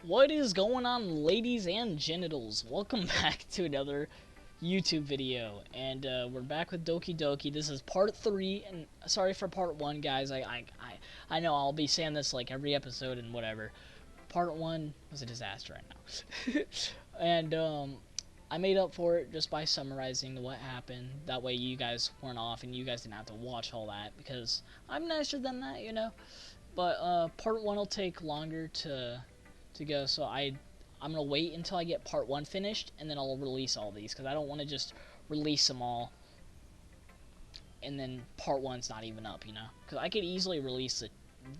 What is going on, ladies and genitals? Welcome back to another YouTube video, and we're back with Doki. This is part 3, and sorry for part 1, guys. I know I'll be saying this like every episode and whatever. Part 1 was a disaster right now. And I made up for it just by summarizing what happened. That way you guys weren't off and you guys didn't have to watch all that, because I'm nicer than that, you know. But part 1 will take longer to go, so I'm gonna wait until I get part 1 finished, and then I'll release all these, because I don't want to just release them all and then part 1's not even up, you know, because I could easily release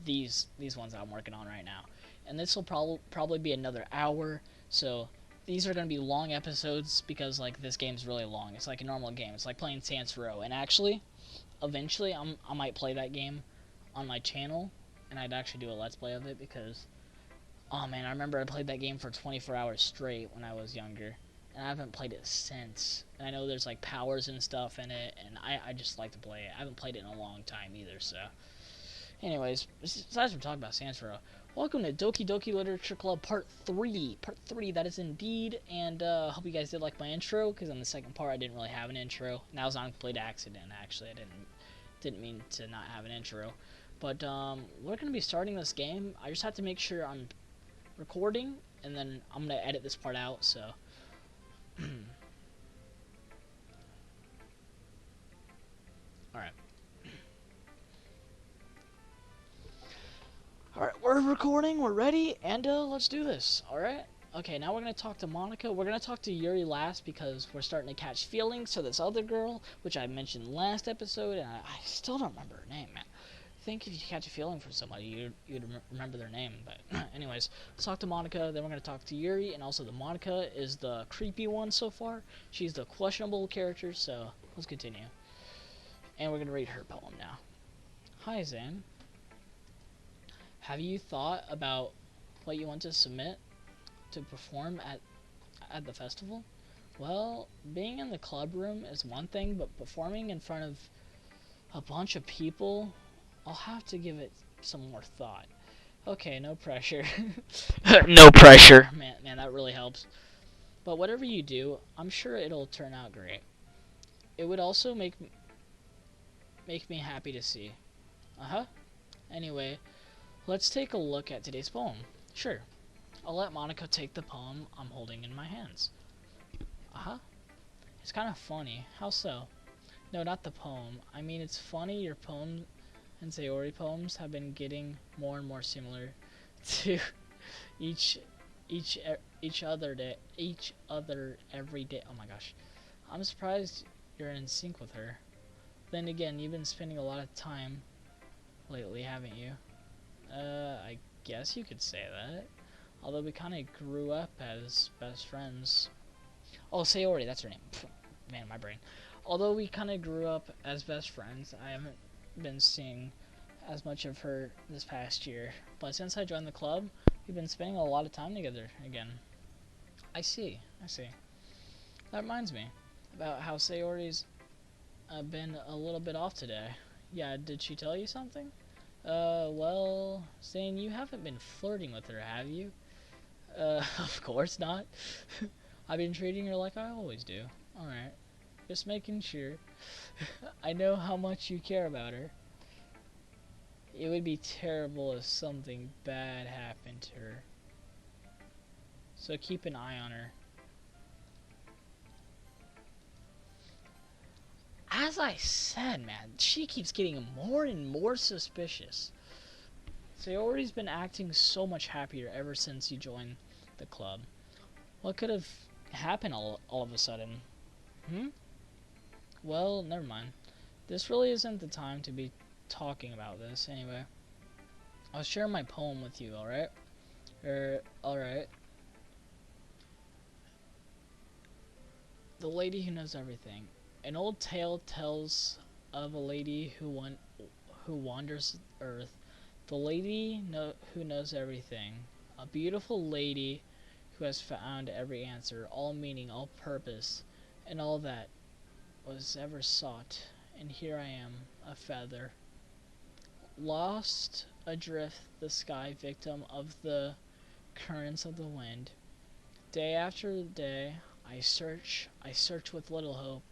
these ones that I'm working on right now, and this will probably be another hour. So these are gonna be long episodes, because like this game's really long. It's like a normal game. It's like playing Saints Row, and actually eventually I might play that game on my channel, and I'd actually do a let's play of it, because oh man, I remember I played that game for 24 hours straight when I was younger, and I haven't played it since. And I know there's like powers and stuff in it, and I just like to play it. I haven't played it in a long time either, so. Anyways, besides from talking about Saints Row, welcome to Doki Literature Club Part 3. Part 3, that is indeed, and hope you guys did like my intro, because in the second part I didn't really have an intro. And that was on a complete accident, actually. I didn't mean to not have an intro. But we're going to be starting this game. I just have to make sure I'm recording, and then I'm gonna edit this part out, so alright, we're recording, we're ready, and let's do this. Alright, okay, now we're gonna talk to Monica. We're gonna talk to Yuri last, because we're starting to catch feelings for this other girl, which I mentioned last episode, and I still don't remember her name, man. I think if you catch a feeling for somebody, you'd remember their name. But anyways, let's talk to Monica, then we're going to talk to Yuri, and also the Monica is the creepy one so far. She's the questionable character, so let's continue. And we're going to read her poem now. Hi, Zan. Have you thought about what you want to submit to perform at the festival? Well, being in the club room is one thing, but performing in front of a bunch of people, I'll have to give it some more thought. Okay, no pressure. No pressure. Man, that really helps. But whatever you do, I'm sure it'll turn out great. It would also make me happy to see. Uh-huh. Anyway, let's take a look at today's poem. Sure. I'll let Monica take the poem I'm holding in my hands. Uh-huh. It's kind of funny. How so? No, not the poem. I mean, it's funny your poem and Sayori poems have been getting more and more similar to each other every day. Oh my gosh, I'm surprised you're in sync with her. Then again, you've been spending a lot of time lately, haven't you? I guess you could say that. Although we kind of grew up as best friends. Oh, Sayori, that's her name. Pfft, man, my brain. Although we kind of grew up as best friends, I haven't been seeing as much of her this past year. But since I joined the club, we've been spending a lot of time together again. I see. That reminds me about how Sayori's been a little bit off today. Yeah, did she tell you something? Well, saying you haven't been flirting with her, have you? Of course not. I've been treating her like I always do. Alright. Just making sure. I know how much you care about her. It would be terrible if something bad happened to her. So keep an eye on her. As I said, man, she keeps getting more and more suspicious. Sayori's been acting so much happier ever since you joined the club. What could have happened all of a sudden? Well, never mind. This really isn't the time to be talking about this, anyway. I'll share my poem with you, alright? Alright. The Lady Who Knows Everything. An old tale tells of a lady who wanders Earth. The lady who knows everything. A beautiful lady who has found every answer, all meaning, all purpose, and all that was ever sought. And here I am, a feather, lost adrift the sky, victim of the currents of the wind. Day after day, I search with little hope,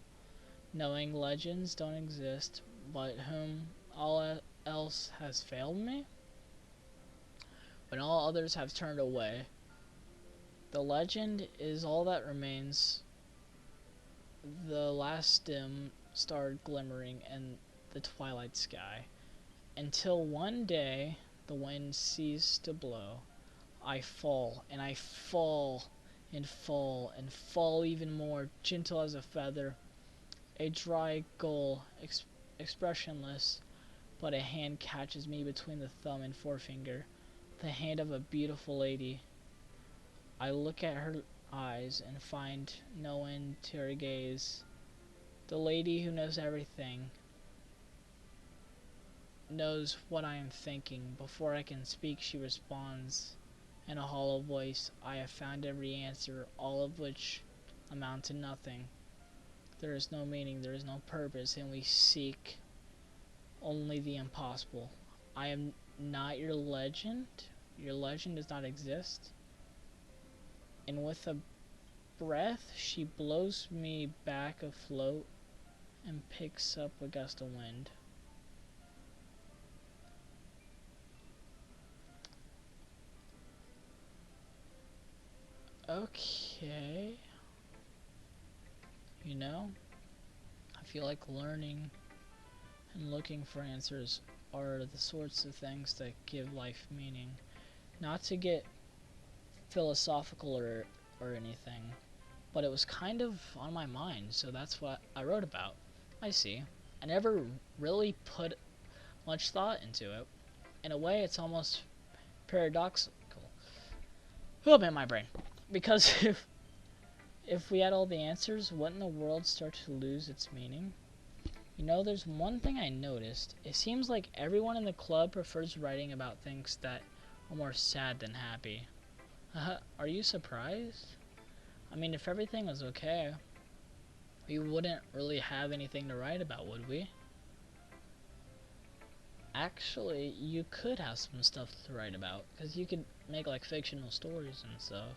knowing legends don't exist, but whom all else has failed me? When all others have turned away, the legend is all that remains, the last dim star glimmering in the twilight sky, until one day the wind ceased to blow. I fall, and I fall, and fall, and fall even more, gentle as a feather, a dry gull, expressionless, but a hand catches me between the thumb and forefinger, the hand of a beautiful lady. I look at her eyes and find no end to her gaze. The lady who knows everything, knows what I am thinking. Before I can speak, she responds in a hollow voice, I have found every answer, all of which amount to nothing. There is no meaning, there is no purpose, and we seek only the impossible. I am not your legend. Your legend does not exist. And with a breath, she blows me back afloat and picks up a gust of wind. Okay. You know, I feel like learning and looking for answers are the sorts of things that give life meaning. Not to get philosophical or anything, but it was kind of on my mind, so that's what I wrote about. I see. I never really put much thought into it. In a way, it's almost paradoxical. Oh man, my brain. Because if we had all the answers, wouldn't the world start to lose its meaning? You know, there's one thing I noticed. It seems like everyone in the club prefers writing about things that are more sad than happy. Are you surprised? I mean, if everything was okay, we wouldn't really have anything to write about, would we? Actually, you could have some stuff to write about, because you could make like fictional stories and stuff.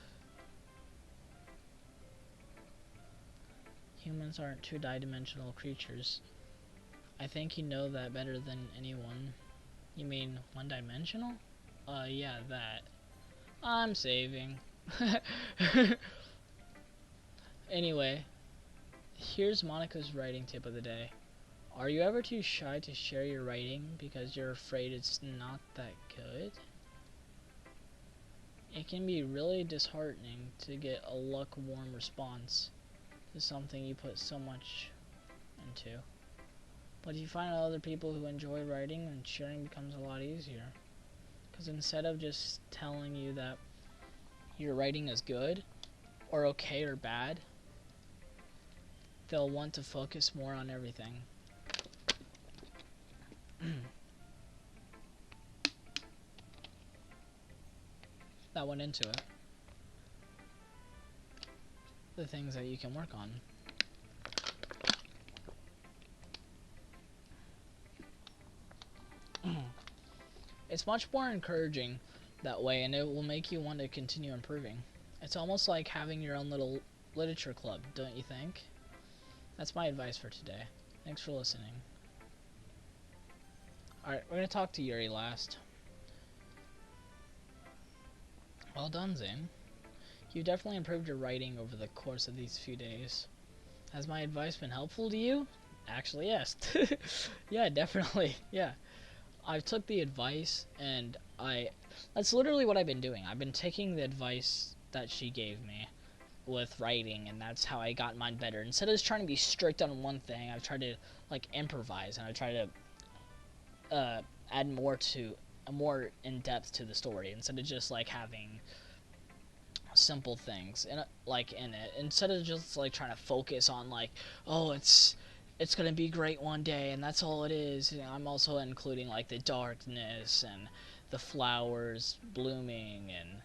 Humans aren't two-dimensional creatures. I think you know that better than anyone. You mean one-dimensional? Yeah, that. I'm saving. Anyway, here's Monica's writing tip of the day. Are you ever too shy to share your writing because you're afraid it's not that good? It can be really disheartening to get a lukewarm response to something you put so much into. But if you find other people who enjoy writing, then sharing becomes a lot easier. Because instead of just telling you that your writing is good, or okay or bad, they'll want to focus more on everything. That went into it. The things that you can work on. It's much more encouraging that way, and it will make you want to continue improving. It's almost like having your own little literature club, don't you think? That's my advice for today. Thanks for listening. Alright, we're going to talk to Yuri last. Well done, Zane. You've definitely improved your writing over the course of these few days. Has my advice been helpful to you? Actually, yes. Yeah, definitely. Yeah. I took the advice, and that's literally what I've been doing. I've been taking the advice that she gave me with writing, and that's how I got mine better. Instead of just trying to be strict on one thing, I've tried to, like, improvise, and I try to add more in depth to the story, instead of just, like, having simple things in it, instead of just like trying to focus on like, oh, it's gonna be great one day and that's all it is. You know, I'm also including like the darkness and the flowers blooming and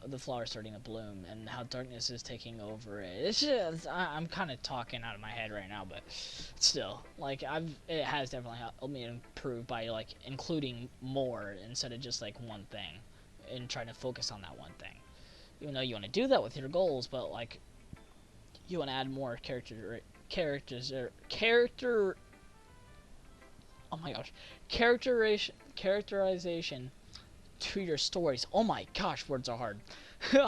the flowers starting to bloom and how darkness is taking over it. It's just I'm kind of talking out of my head right now, but still, like, it has definitely helped me improve by like including more instead of just like one thing and trying to focus on that one thing. Even though you want to do that with your goals, but like you want to add more character. Oh my gosh, characterization to your stories. Oh my gosh, words are hard.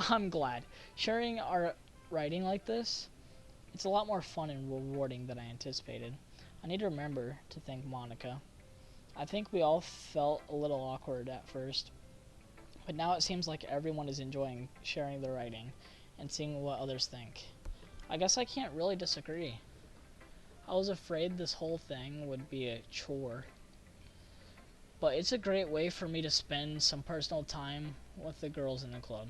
I'm glad. Sharing our writing like this, it's a lot more fun and rewarding than I anticipated. I need to remember to thank Monica. I think we all felt a little awkward at first, but now it seems like everyone is enjoying sharing their writing and seeing what others think. I guess I can't really disagree. I was afraid this whole thing would be a chore, but it's a great way for me to spend some personal time with the girls in the club.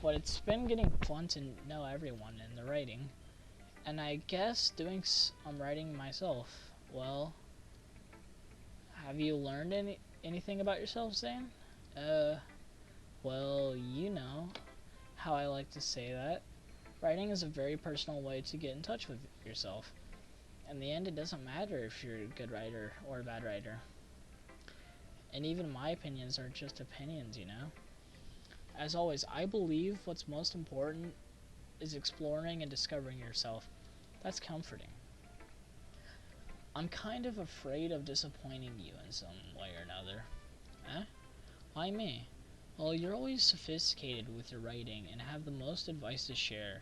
But it's been getting fun to know everyone in the writing, and I guess doing some writing myself. Well, have you learned anything about yourself, Zane? Well, you know how I like to say that. Writing is a very personal way to get in touch with yourself. In the end, it doesn't matter if you're a good writer or a bad writer. And even my opinions are just opinions, you know? As always, I believe what's most important is exploring and discovering yourself. That's comforting. I'm kind of afraid of disappointing you in some way or another. Eh? Why me? Well, you're always sophisticated with your writing and have the most advice to share.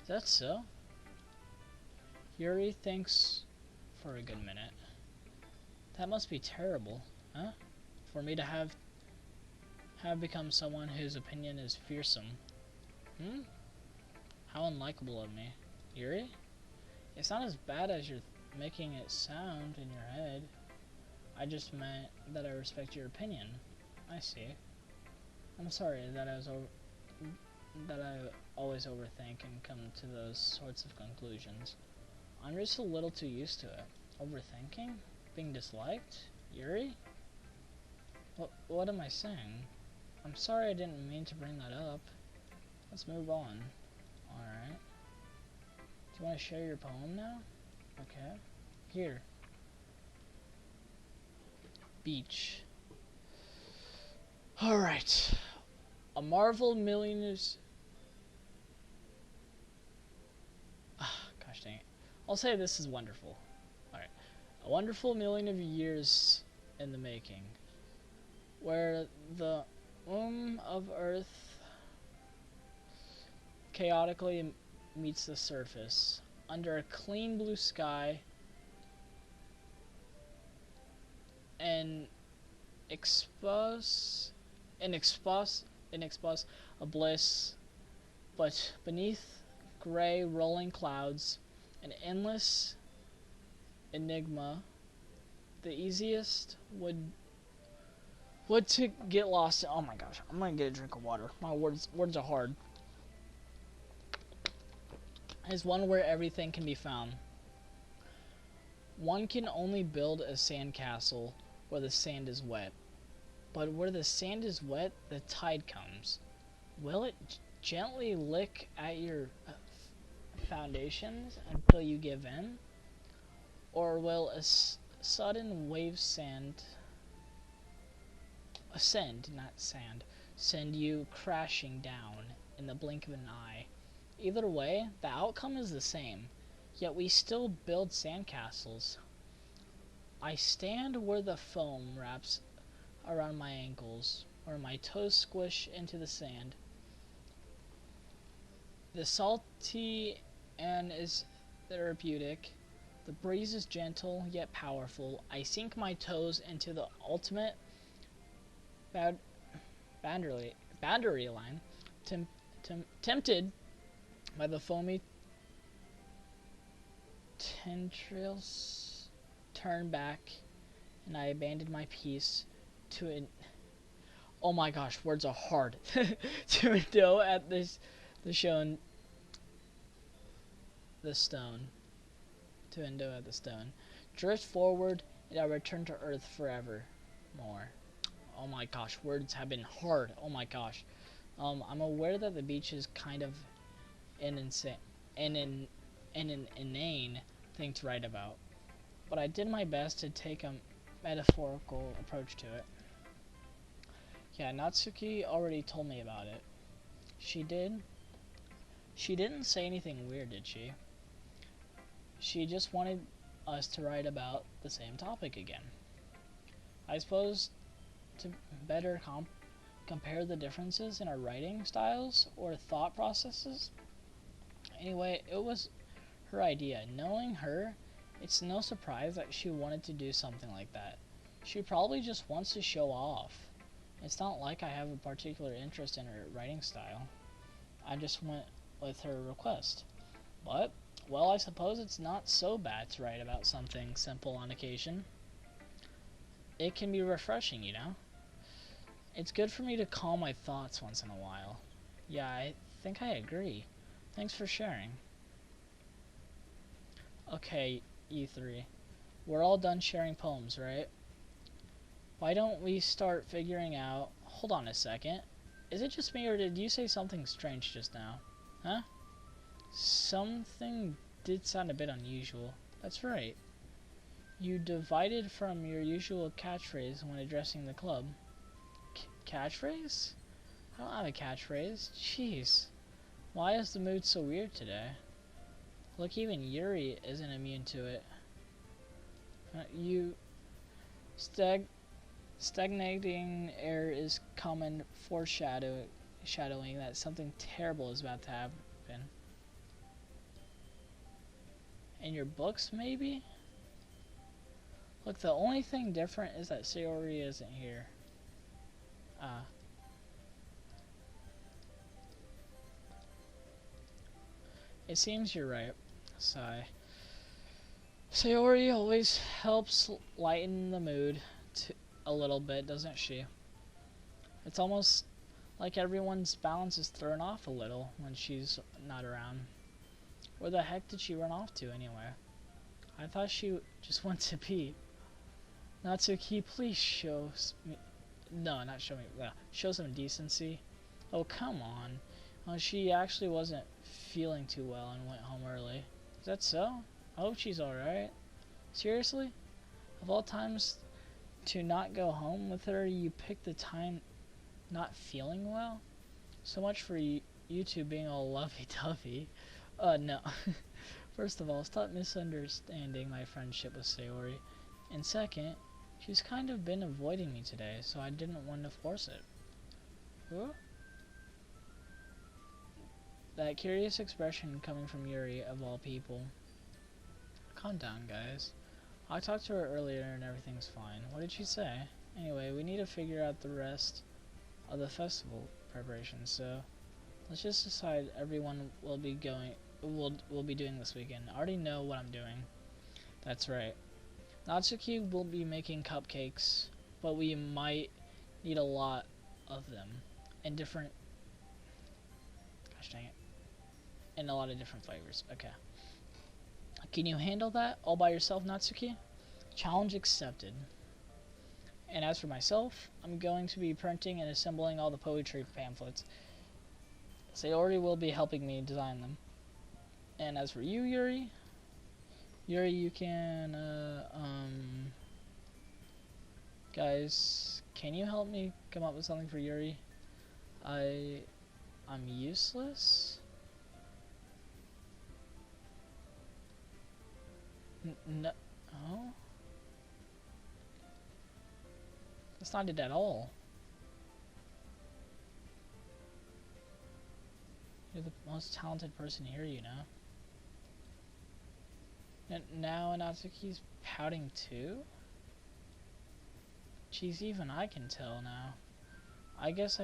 Is that so? Yuri thinks for a good minute. That must be terrible, huh? For me to have become someone whose opinion is fearsome. How unlikable of me. Yuri? It's not as bad as you're making it sound in your head. I just meant that I respect your opinion. I see. I'm sorry that I always overthink and come to those sorts of conclusions. I'm just a little too used to it. Overthinking? Being disliked? Yuri? What am I saying? I'm sorry, I didn't mean to bring that up. Let's move on. Alright. Do you want to share your poem now? Okay. Here. Beach. Alright. A marvel millionaires... gosh dang it. I'll say this is wonderful. Alright. A wonderful million of years in the making, where the of Earth chaotically meets the surface, under a clean blue sky, and expose a bliss, but beneath gray rolling clouds, an endless enigma. The easiest would to get lost in. Oh my gosh, I'm gonna get a drink of water. My words are hard. Is one where everything can be found. One can only build a sandcastle where the sand is wet. But where the sand is wet, the tide comes. Will it gently lick at your foundations until you give in? Or will a sudden wave send you crashing down in the blink of an eye? Either way, the outcome is the same, yet we still build sandcastles. I stand where the foam wraps around my ankles, where my toes squish into the sand. The salty and is therapeutic. The breeze is gentle yet powerful. I sink my toes into the ultimate boundary line, tempted by the foamy tendrils, turn back, and I abandoned my piece to an... Oh my gosh, words are hard. To a doe at the stone. To a doe at the stone. Drift forward, and I return to earth forever more. Oh my gosh, words have been hard. Oh my gosh. I'm aware that the beach is kind of an inane thing to write about, but I did my best to take a metaphorical approach to it. Yeah, Natsuki already told me about it. She did? She didn't say anything weird, did she? She just wanted us to write about the same topic again. I suppose to better compare the differences in our writing styles or thought processes. Anyway, it was her idea. Knowing her, it's no surprise that she wanted to do something like that. She probably just wants to show off. It's not like I have a particular interest in her writing style. I just went with her request. But, well, I suppose it's not so bad to write about something simple on occasion. It can be refreshing, you know? It's good for me to calm my thoughts once in a while. Yeah, I think I agree. Thanks for sharing. Okay, E3. We're all done sharing poems, right? Why don't we start figuring out... Hold on a second. Is it just me or did you say something strange just now? Huh? Something did sound a bit unusual. That's right. You divided from your usual catchphrase when addressing the club. Catchphrase? I don't have a catchphrase. Jeez. Why is the mood so weird today? Look, even Yuri isn't immune to it. You... Stagnating air is common foreshadowing that something terrible is about to happen. In your books, maybe? Look, the only thing different is that Sayori isn't here. It seems you're right. Sigh. Sayori always helps lighten the mood a little bit, doesn't she? It's almost like everyone's balance is thrown off a little when she's not around. Where the heck did she run off to, anyway? I thought she just went to pee. Natsuki, please show me... No, not show me. Show some decency. Oh, come on. She actually wasn't feeling too well and went home early. Is that so? I hope she's alright. Seriously? Of all times to not go home with her, you picked the time not feeling well? So much for you two being all lovey-dovey. No. First of all, stop misunderstanding my friendship with Sayori. And second, she's kind of been avoiding me today, so I didn't want to force it. Huh? That curious expression coming from Yuri, of all people. Calm down, guys. I talked to her earlier and everything's fine. What did she say? Anyway, we need to figure out the rest of the festival preparations, so let's just decide everyone will be doing this weekend. I already know what I'm doing. That's right. Natsuki will be making cupcakes, but we might need a lot of them and different... Gosh dang it. And a lot of different flavors. Okay. Can you handle that all by yourself, Natsuki? Challenge accepted. And as for myself, I'm going to be printing and assembling all the poetry pamphlets. Sayori will be helping me design them. And as for you, Yuri, you can, guys, can you help me come up with something for Yuri? I'm useless? No. Oh? That's not it at all. You're the most talented person here, you know. Now Natsuki's pouting too? Jeez, even I can tell now. I guess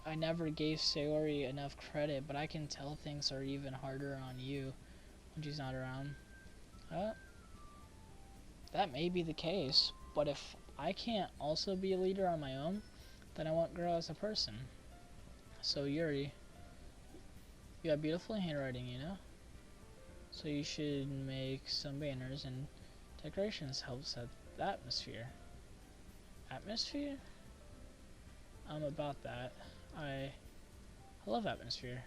I never gave Sayori enough credit, but I can tell things are even harder on you when she's not around. That may be the case, but if I can't also be a leader on my own, then I won't grow as a person. So Yuri, you have beautiful handwriting, you know? So you should make some banners and decorations to help set the atmosphere. Atmosphere? I'm about that. I love atmosphere.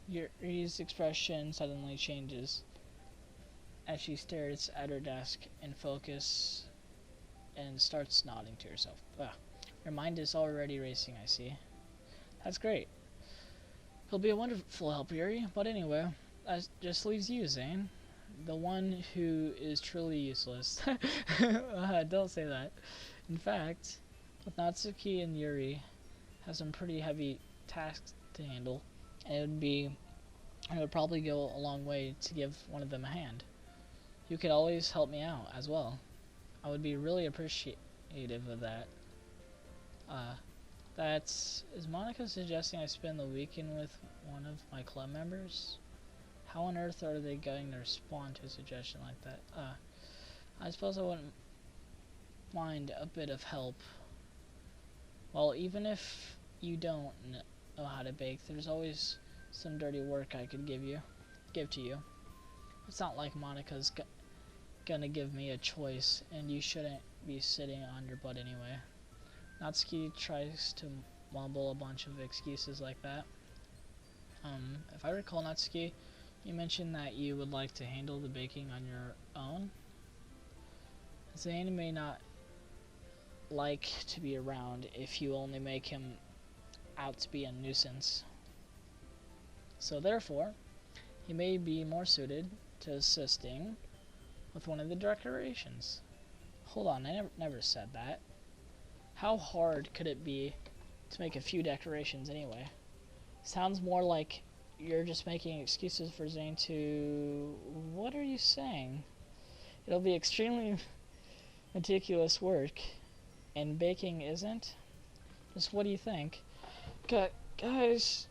Yuri's expression suddenly changes as she stares at her desk in focus and starts nodding to herself. Your mind is already racing, I see. That's great. He'll be a wonderful help, Yuri. But anyway, that just leaves you, Zane. The one who is truly useless. Don't say that. In fact, with Natsuki and Yuri have some pretty heavy tasks to handle, and it would probably go a long way to give one of them a hand. You could always help me out as well. I would be really appreciative of that. Is Monica suggesting I spend the weekend with one of my club members? How on earth are they going to respond to a suggestion like that? I suppose I wouldn't mind a bit of help. Well, even if you don't know how to bake, there's always some dirty work I could give to you. It's not like Monica's gonna give me a choice, and you shouldn't be sitting on your butt anyway. Natsuki tries to mumble a bunch of excuses like that. If I recall, Natsuki, you mentioned that you would like to handle the baking on your own. Zane may not like to be around if you only make him out to be a nuisance. So therefore, he may be more suited to assisting with one of the decorations. Hold on, I never said that. How hard could it be to make a few decorations anyway? Sounds more like you're just making excuses for Zane to... What are you saying? It'll be extremely meticulous work, and baking isn't? Just what do you think? Guys,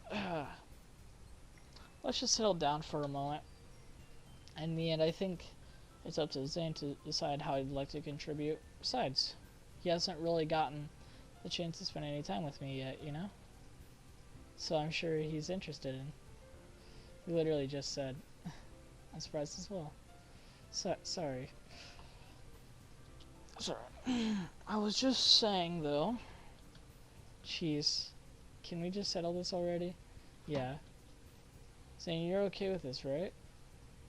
let's just settle down for a moment. In the end, I think it's up to Zane to decide how he'd like to contribute. Besides, he hasn't really gotten the chance to spend any time with me yet, you know? So I'm sure he's interested in. He literally just said, I'm surprised as well. Sorry. I was just saying, though. Jeez. Can we just settle this already? Yeah. Saying you're okay with this, right?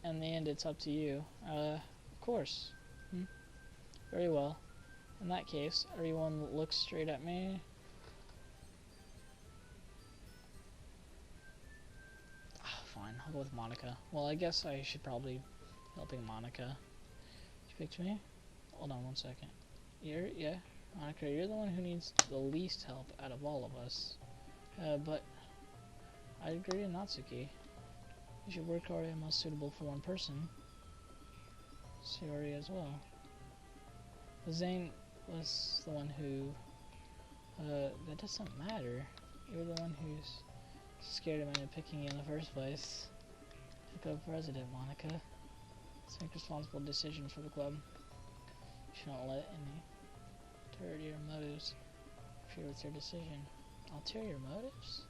In the end, it's up to you. Of course. Very well. In that case, everyone look straight at me. Fine, I'll go with Monica. Well, I guess I should probably be helping Monica. You picked me? Hold on one second. Yeah, Monica, you're the one who needs the least help out of all of us. But I agree with Natsuki. You should work hard and most suitable for one person. Sayori as well. Zane was the one who... that doesn't matter. You're the one who's scared of me picking you in the first place. Pick up president, Monica. Let's make a responsible decision for the club. You shouldn't let any ulterior motives interfere with your decision. Ulterior motives?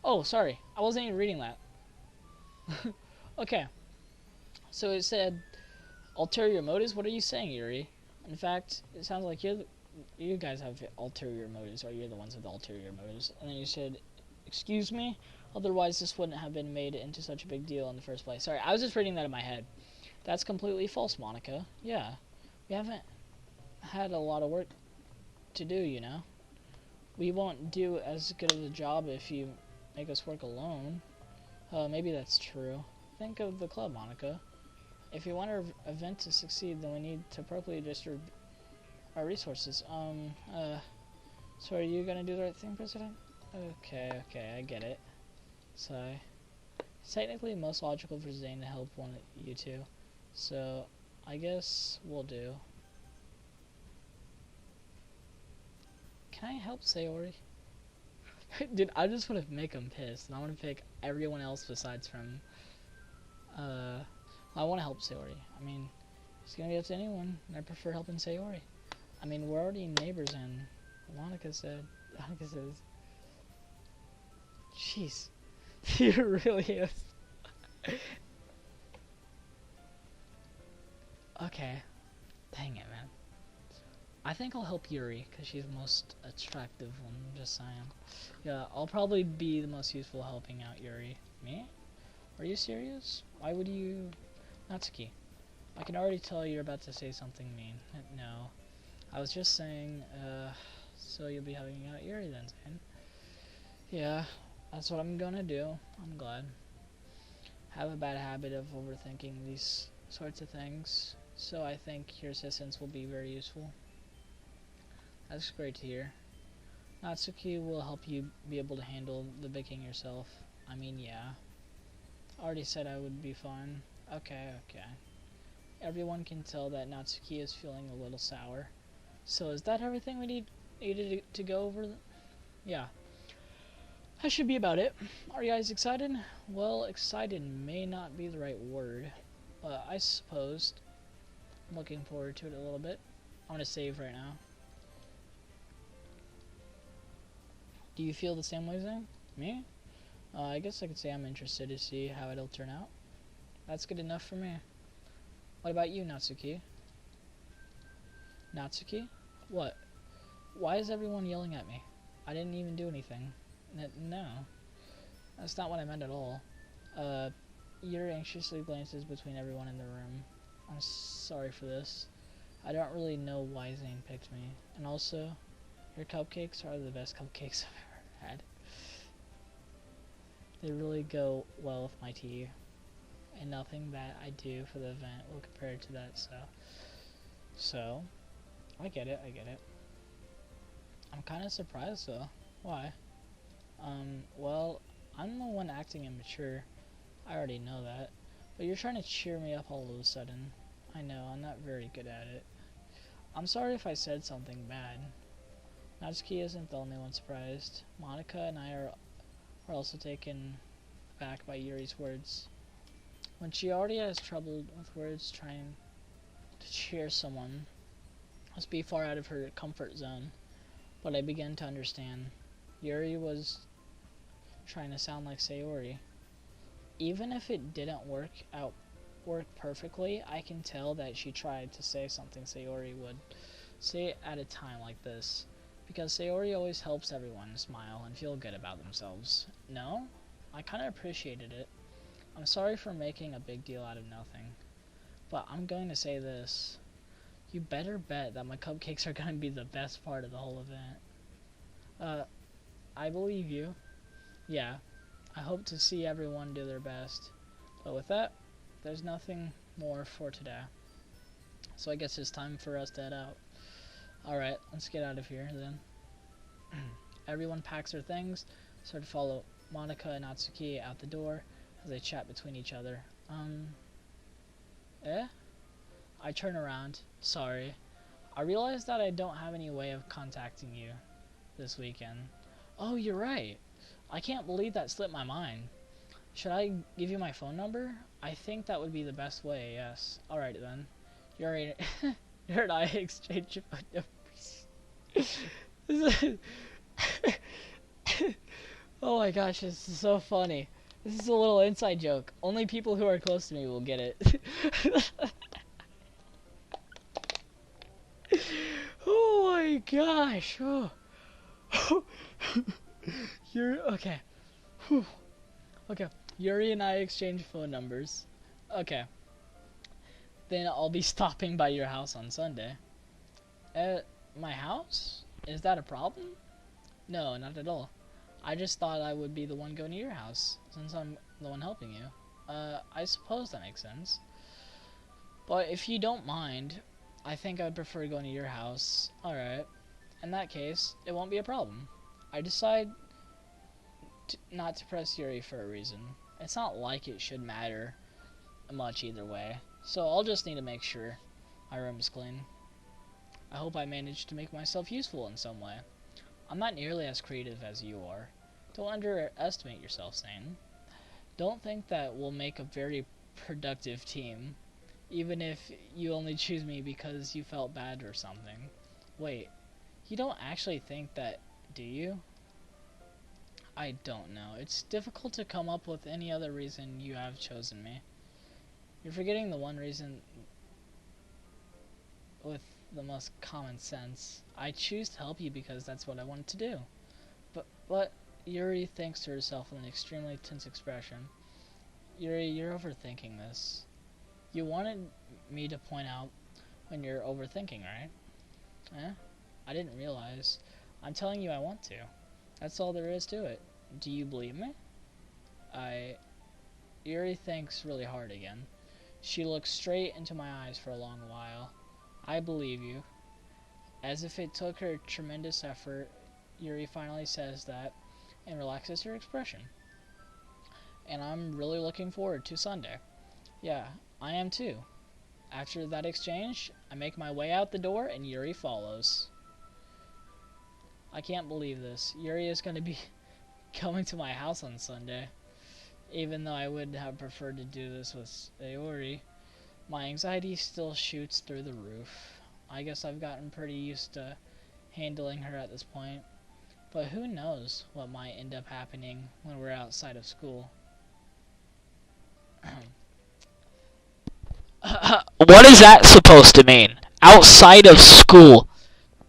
Oh, sorry. I wasn't even reading that. Okay. So it said ulterior motives. What are you saying, Yuri? In fact, it sounds like you guys have ulterior motives, or you're the ones with ulterior motives. And then you said, excuse me? Otherwise, this wouldn't have been made into such a big deal in the first place. Sorry, I was just reading that in my head. That's completely false, Monica. Yeah. We haven't had a lot of work to do, you know? We won't do as good of a job if you make us work alone. Maybe that's true. Think of the club, Monica. If you want our event to succeed, then we need to appropriately distribute our resources. So are you gonna do the right thing, President? Okay, I get it. So, it's technically most logical for Zane to help one of you two. So, I guess we'll do. Can I help Sayori? Dude, I just want to make him pissed, and I want to pick everyone else besides from, I want to help Sayori. I mean, it's gonna be up to anyone, and I prefer helping Sayori. I mean, we're already neighbors, and Monica says, jeez, he really is. Okay, dang it, man. I think I'll help Yuri, because she's the most attractive one, just saying. Yeah, I'll probably be the most useful helping out Yuri. Me? Are you serious? Why would you... Natsuki, I can already tell you're about to say something mean. No. I was just saying, so you'll be having out Yuri then, Zane? Yeah, that's what I'm gonna do. I'm glad. I have a bad habit of overthinking these sorts of things, so I think your assistance will be very useful. That's great to hear. Natsuki will help you be able to handle the baking yourself. I mean, yeah. I already said I would be fine. Okay. Everyone can tell that Natsuki is feeling a little sour. So is that everything we needed to go over? Yeah. That should be about it. Are you guys excited? Well, excited may not be the right word, but I suppose I'm looking forward to it a little bit. I'm gonna save right now. Do you feel the same way, Zane? Me? I guess I could say I'm interested to see how it'll turn out. That's good enough for me. What about you, Natsuki? Natsuki? What? Why is everyone yelling at me? I didn't even do anything. No. That's not what I meant at all. Yuri anxiously glances between everyone in the room. I'm sorry for this. I don't really know why Zane picked me. And also, your cupcakes are the best cupcakes I've ever had. They really go well with my tea. And nothing that I do for the event will compare to that, So, I get it. I'm kind of surprised though. Why? Well, I'm the one acting immature. I already know that. But you're trying to cheer me up all of a sudden. I know, I'm not very good at it. I'm sorry if I said something bad. Natsuki isn't the only one surprised. Monica and I are also taken aback by Yuri's words. When she already has trouble with words, trying to cheer someone must be far out of her comfort zone. But I began to understand. Yuri was trying to sound like Sayori. Even if it didn't work perfectly, I can tell that she tried to say something Sayori would say at a time like this. Because Sayori always helps everyone smile and feel good about themselves. No? I kinda appreciated it. I'm sorry for making a big deal out of nothing. But I'm going to say this. You better bet that my cupcakes are gonna be the best part of the whole event. I believe you. Yeah. I hope to see everyone do their best. But with that, there's nothing more for today. So I guess it's time for us to head out. Alright, let's get out of here then. Everyone packs their things, start to follow Monica and Natsuki out the door as they chat between each other. I turn around. Sorry. I realize that I don't have any way of contacting you this weekend. Oh, you're right. I can't believe that slipped my mind. Should I give you my phone number? I think that would be the best way, yes. Alright then. Yuri and I exchange phone numbers. Oh my gosh, this is so funny. This is a little inside joke. Only people who are close to me will get it. Oh my gosh. Oh. Yuri, okay. Okay. Yuri and I exchange phone numbers. Okay. Then I'll be stopping by your house on Sunday. My house? Is that a problem? No, not at all. I just thought I would be the one going to your house, since I'm the one helping you. I suppose that makes sense. But if you don't mind, I think I would prefer going to your house. Alright. In that case, it won't be a problem. I decide not to press Yuri for a reason. It's not like it should matter much either way. So I'll just need to make sure my room is clean. I hope I managed to make myself useful in some way. I'm not nearly as creative as you are. Don't underestimate yourself, Zane. Don't think that we'll make a very productive team, even if you only choose me because you felt bad or something. Wait, you don't actually think that, do you? I don't know. It's difficult to come up with any other reason you have chosen me. You're forgetting the one reason with the most common sense. I choose to help you because that's what I wanted to do. But Yuri thinks to herself with an extremely tense expression. Yuri, you're overthinking this. You wanted me to point out when you're overthinking, right? Eh? I didn't realize. I'm telling you I want to. That's all there is to it. Do you believe me? Yuri thinks really hard again. She looks straight into my eyes for a long while. I believe you. As if it took her tremendous effort, Yuri finally says that and relaxes her expression. And I'm really looking forward to Sunday. Yeah, I am too. After that exchange, I make my way out the door and Yuri follows. I can't believe this. Yuri is going to be coming to my house on Sunday. Even though I would have preferred to do this with Sayori, my anxiety still shoots through the roof. I guess I've gotten pretty used to handling her at this point. But who knows what might end up happening when we're outside of school. What is that supposed to mean? Outside of school.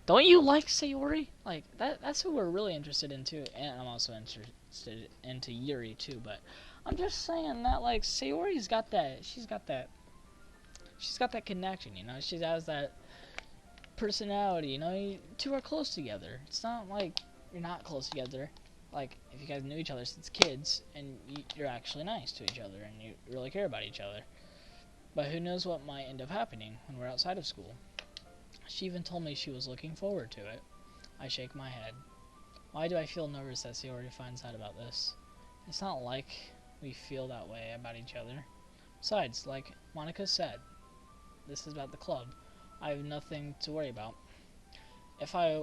Don't you like Sayori? Like, that's who we're really interested in too. And I'm also interested into Yuri too, but I'm just saying that, like, Sayori's got that, she's got that connection, you know? She has that personality, you know? You two are close together. It's not like you're not close together. Like, if you guys knew each other since kids, and you're actually nice to each other, and you really care about each other. But who knows what might end up happening when we're outside of school. She even told me she was looking forward to it. I shake my head. Why do I feel nervous that Sayori finds out about this? It's not like we feel that way about each other. Besides, like Monica said, this is about the club. I have nothing to worry about. If I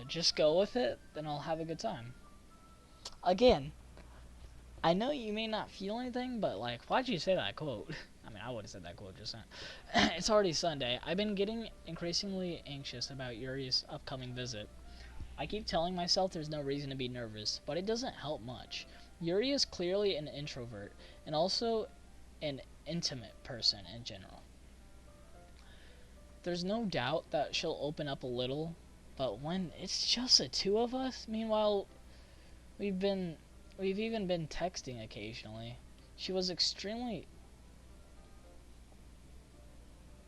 just go with it, then I'll have a good time. Again, I know you may not feel anything, but, like, why'd you say that quote? I mean, I would have said that quote just then. It's already Sunday. I've been getting increasingly anxious about Yuri's upcoming visit. I keep telling myself there's no reason to be nervous, but it doesn't help much. Yuri is clearly an introvert, and also an intimate person in general. There's no doubt that she'll open up a little, but when it's just the two of us, meanwhile, we've even been texting occasionally. She was extremely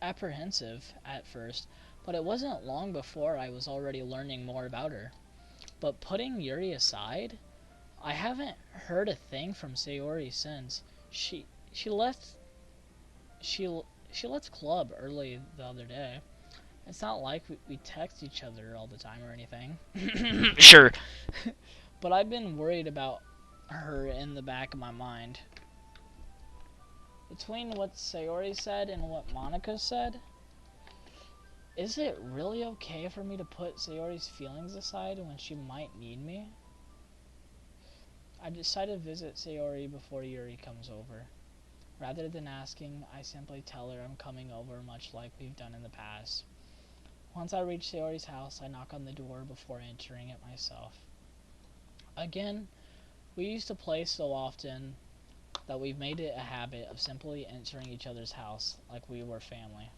apprehensive at first, but it wasn't long before I was already learning more about her. But putting Yuri aside, I haven't heard a thing from Sayori since. She left club early the other day. It's not like we text each other all the time or anything. Sure. But I've been worried about her in the back of my mind. Between what Sayori said and what Monica said, is it really okay for me to put Sayori's feelings aside when she might need me? I decided to visit Sayori before Yuri comes over. Rather than asking, I simply tell her I'm coming over, much like we've done in the past. Once I reach Sayori's house, I knock on the door before entering it myself. Again, we used to play so often that we've made it a habit of simply entering each other's house like we were family.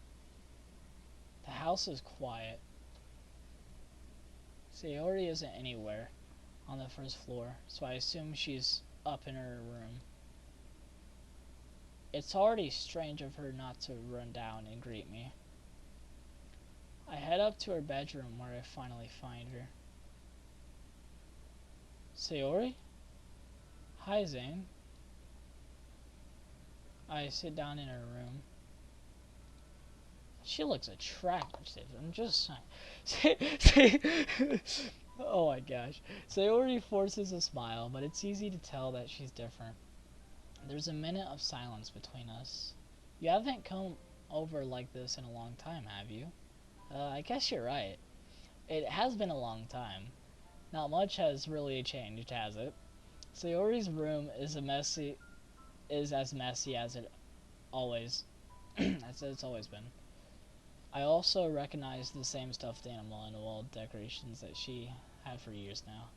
The house is quiet. Sayori isn't anywhere on the first floor, so I assume she's up in her room. It's already strange of her not to run down and greet me. I head up to her bedroom where I finally find her. Sayori? Hi, Zane. I sit down in her room. She looks attractive. I'm just saying. Oh my gosh. Sayori forces a smile, but it's easy to tell that she's different. There's a minute of silence between us. You haven't come over like this in a long time, have you? I guess you're right. It has been a long time. Not much has really changed, has it? Sayori's room is as messy as it always as it's always been. I also recognize the same stuffed animal and wall decorations that she had for years now.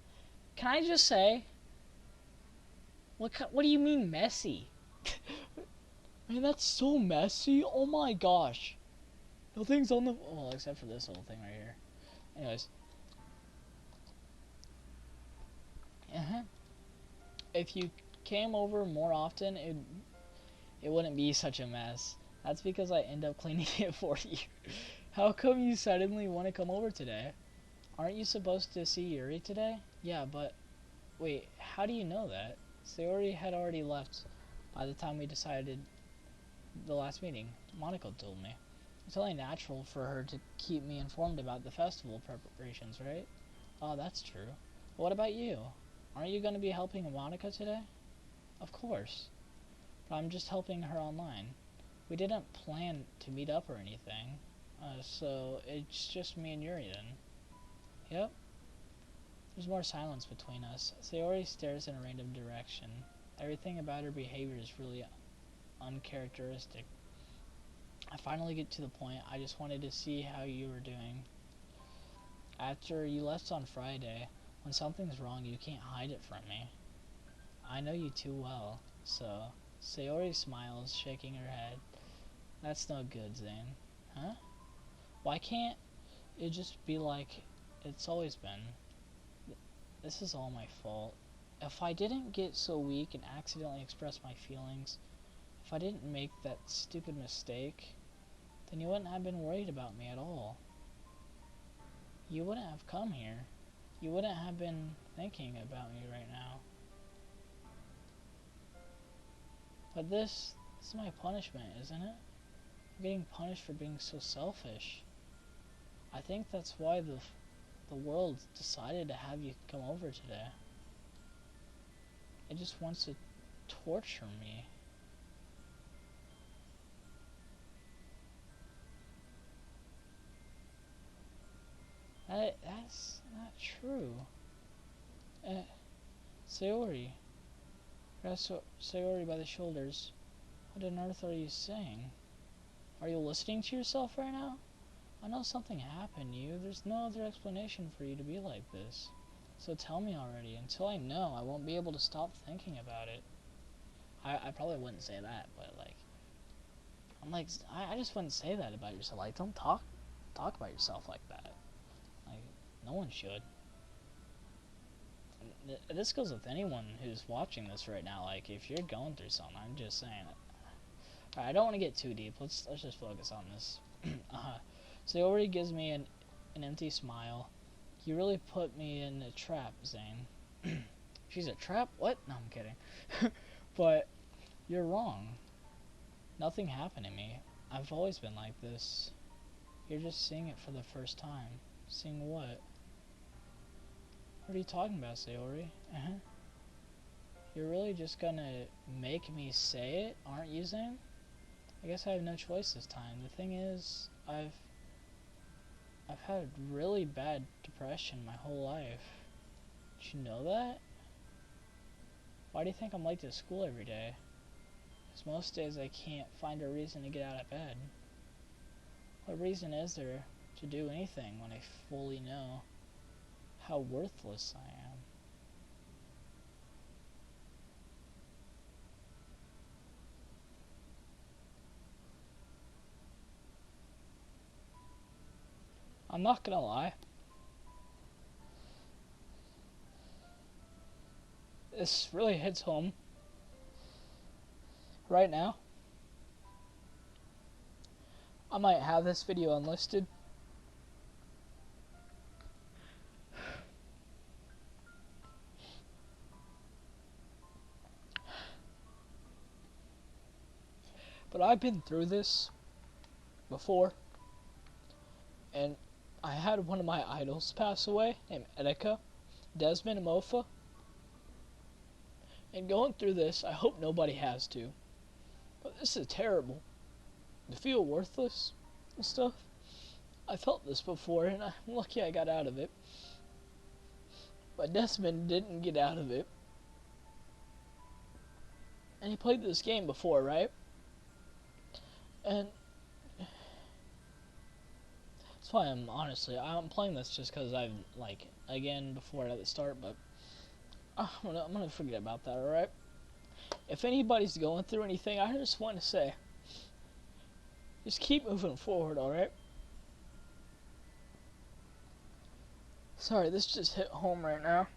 Can I just say, what do you mean messy? Man, that's so messy. Oh my gosh. Nothing's on the well, except for this little thing right here. Anyways, Uh-huh. If you came over more often, it wouldn't be such a mess. That's because I end up cleaning it for you. How come you suddenly want to come over today? Aren't you supposed to see Yuri today? Yeah, but wait, how do you know that? Sayori had already left by the time we decided the last meeting. Monaco told me. It's only natural for her to keep me informed about the festival preparations, right? Oh, that's true. What about you? Aren't you going to be helping Monica today? Of course. But I'm just helping her online. We didn't plan to meet up or anything. So it's just me and Yuri then. Yep. There's more silence between us. Sayori stares in a random direction. Everything about her behavior is really uncharacteristic. I finally get to the point. I just wanted to see how you were doing. After you left on Friday, when something's wrong, you can't hide it from me. I know you too well, so... Sayori smiles, shaking her head. That's no good, Zane. Huh? Why can't it just be like it's always been? This is all my fault. If I didn't get so weak and accidentally express my feelings, if I didn't make that stupid mistake, then you wouldn't have been worried about me at all. You wouldn't have come here. You wouldn't have been thinking about me right now. But this is my punishment, isn't it? I'm getting punished for being so selfish. I think that's why the world decided to have you come over today. It just wants to torture me. That's not true. Sayori. Grab Sayori by the shoulders. What on earth are you saying? Are you listening to yourself right now? I know something happened to you. There's no other explanation for you to be like this. So tell me already. Until I know, I won't be able to stop thinking about it. I probably wouldn't say that, but like... I just wouldn't say that about yourself. Like, don't talk about yourself like that. Like, no one should. This goes with anyone who's watching this right now. Like, if you're going through something, I'm just saying it. Alright, I don't want to get too deep. Let's just focus on this. So he already gives me an empty smile. You really put me in a trap, Zane. She's a trap? What? No, I'm kidding. But you're wrong. Nothing happened to me. I've always been like this. You're just seeing it for the first time. Seeing what? What are you talking about, Sayori? You're really just gonna make me say it, aren't you, Zane? I guess I have no choice this time. The thing is, I've had really bad depression my whole life. Did you know that? Why do you think I'm late to school every day? Because most days I can't find a reason to get out of bed. What reason is there to do anything when I fully know how worthless I am? I'm not gonna lie. This really hits home right now. I might have this video unlisted. But I've been through this before. And I had one of my idols pass away, named Etika, Desmond Mofa. And going through this, I hope nobody has to. But this is terrible. To feel worthless and stuff. I felt this before, and I'm lucky I got out of it. But Desmond didn't get out of it. And he played this game before, right? And that's why I'm playing this just because I've, like, again, before at the start, but I'm gonna forget about that, alright? If anybody's going through anything, I just want to say, just keep moving forward, alright? Sorry, this just hit home right now.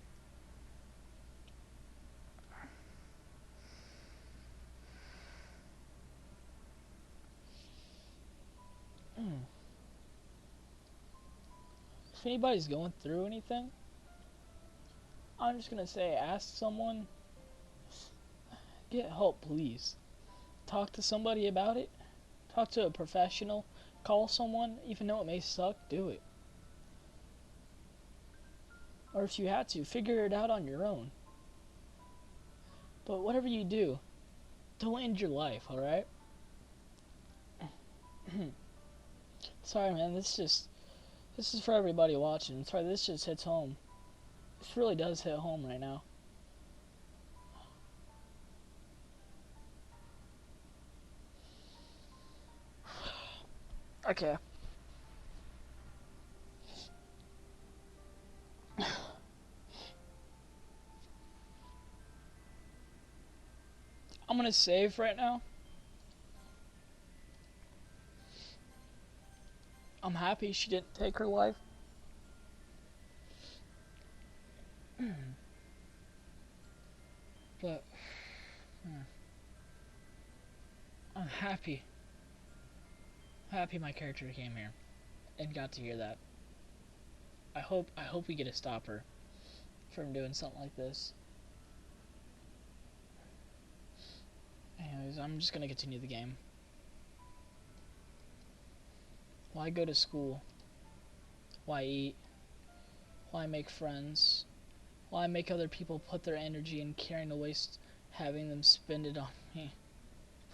if anybody's going through anything, I'm just gonna say ask someone, get help, please. Talk to somebody about it. Talk to a professional. Call someone, even though it may suck, do it. Or if you had to, figure it out on your own. But whatever you do, don't end your life, alright? Sorry, man, this is for everybody watching. Sorry, this just hits home. This really does hit home right now. Okay. I'm gonna save right now. I'm happy she didn't take her life. But I'm happy. Happy my character came here and got to hear that. I hope we get to stop her from doing something like this. Anyways, I'm just gonna continue the game. Why go to school? Why eat? Why make friends? Why make other people put their energy and caring to waste having them spend it on me?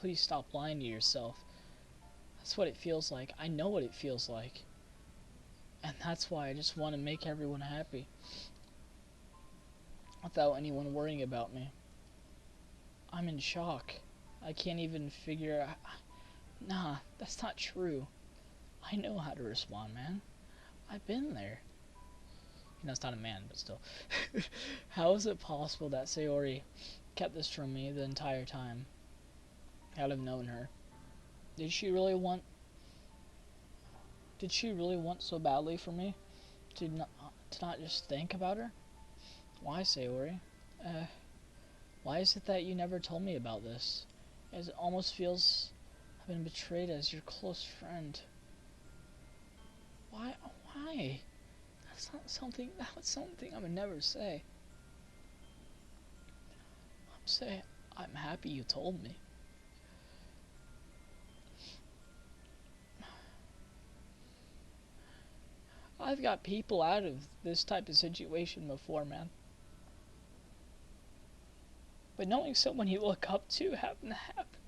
Please stop lying to yourself. That's what it feels like. I know what it feels like. And that's why I just want to make everyone happy. Without anyone worrying about me. I'm in shock. I can't even figure out... Nah, that's not true. I know how to respond, man. I've been there. You know, it's not a man, but still. How is it possible that Sayori kept this from me the entire time? I'd have known her. Did she really want so badly for me to not just think about her? Why, Sayori? Why is it that you never told me about this? As it almost feels I've been betrayed as your close friend. Why? That's something I would never say. I'm happy you told me. I've got people out of this type of situation before, man. But knowing someone you look up to having that happen,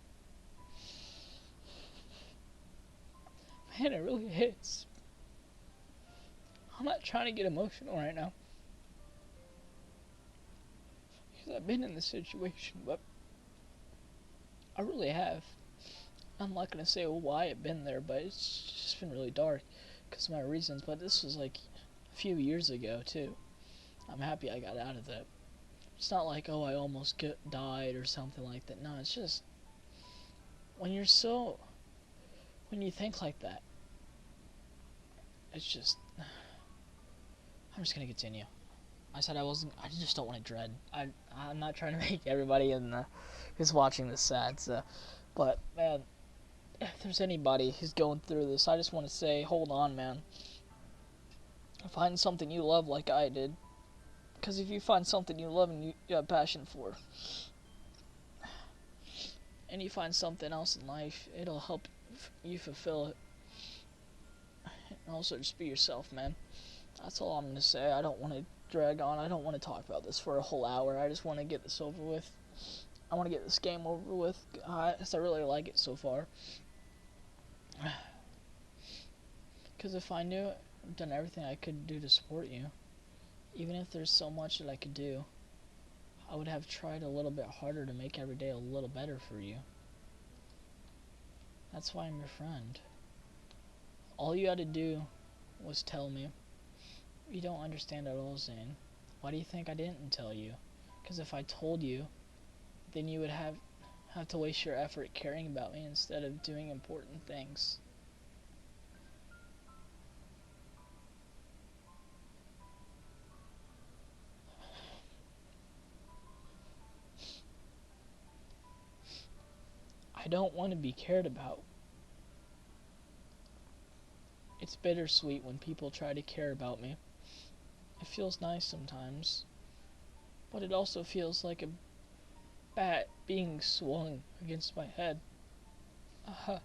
man, it really hits. I'm not trying to get emotional right now, because I've been in this situation, but I really have. I'm not going to say why I've been there, but it's just been really dark because of my reasons, but this was like a few years ago, too. I'm happy I got out of that. It's not like, oh, I almost died or something like that. No, it's just, when you think like that, it's just, I'm just going to continue. I said I just don't want to dread. I'm not trying to make everybody who's watching this sad, so, but, man, if there's anybody who's going through this, I just want to say, hold on, man. Find something you love like I did. Because if you find something you love and you have passion for, and you find something else in life, it'll help you fulfill it. And also just be yourself, man. That's all I'm going to say. I don't want to drag on. I don't want to talk about this for a whole hour. I just want to get this over with. I want to get this game over with. I really like it so far. Because if I knew I'd done everything I could do to support you, even if there's so much that I could do, I would have tried a little bit harder to make every day a little better for you. That's why I'm your friend. All you had to do was tell me. You don't understand at all, Zane. Why do you think I didn't tell you? Because if I told you, then you would have to waste your effort caring about me instead of doing important things. I don't want to be cared about. It's bittersweet when people try to care about me. It feels nice sometimes, but it also feels like a bat being swung against my head. Uh,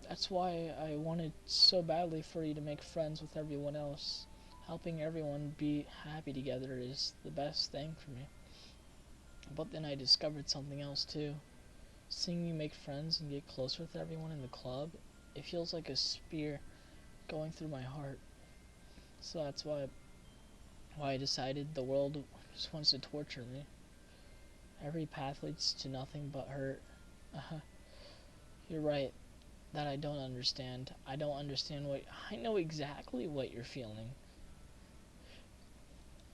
that's why I wanted so badly for you to make friends with everyone else. Helping everyone be happy together is the best thing for me. But then I discovered something else too. Seeing you make friends and get closer with everyone in the club, it feels like a spear going through my heart. So that's why I decided the world just wants to torture me. Every path leads to nothing but hurt. You're right that I don't understand. I don't understand what... I know exactly what you're feeling.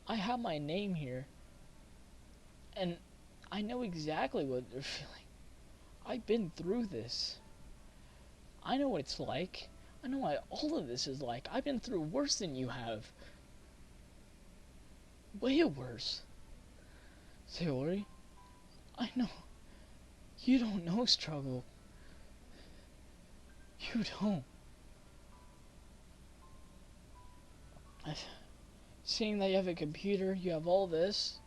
I have my name here, and I know exactly what they're feeling. I've been through this. I know what it's like. I know what all of this is like. I've been through worse than you have. Way worse. Sayori, I know. You don't know struggle. You don't. Seeing that you have a computer, you have all this,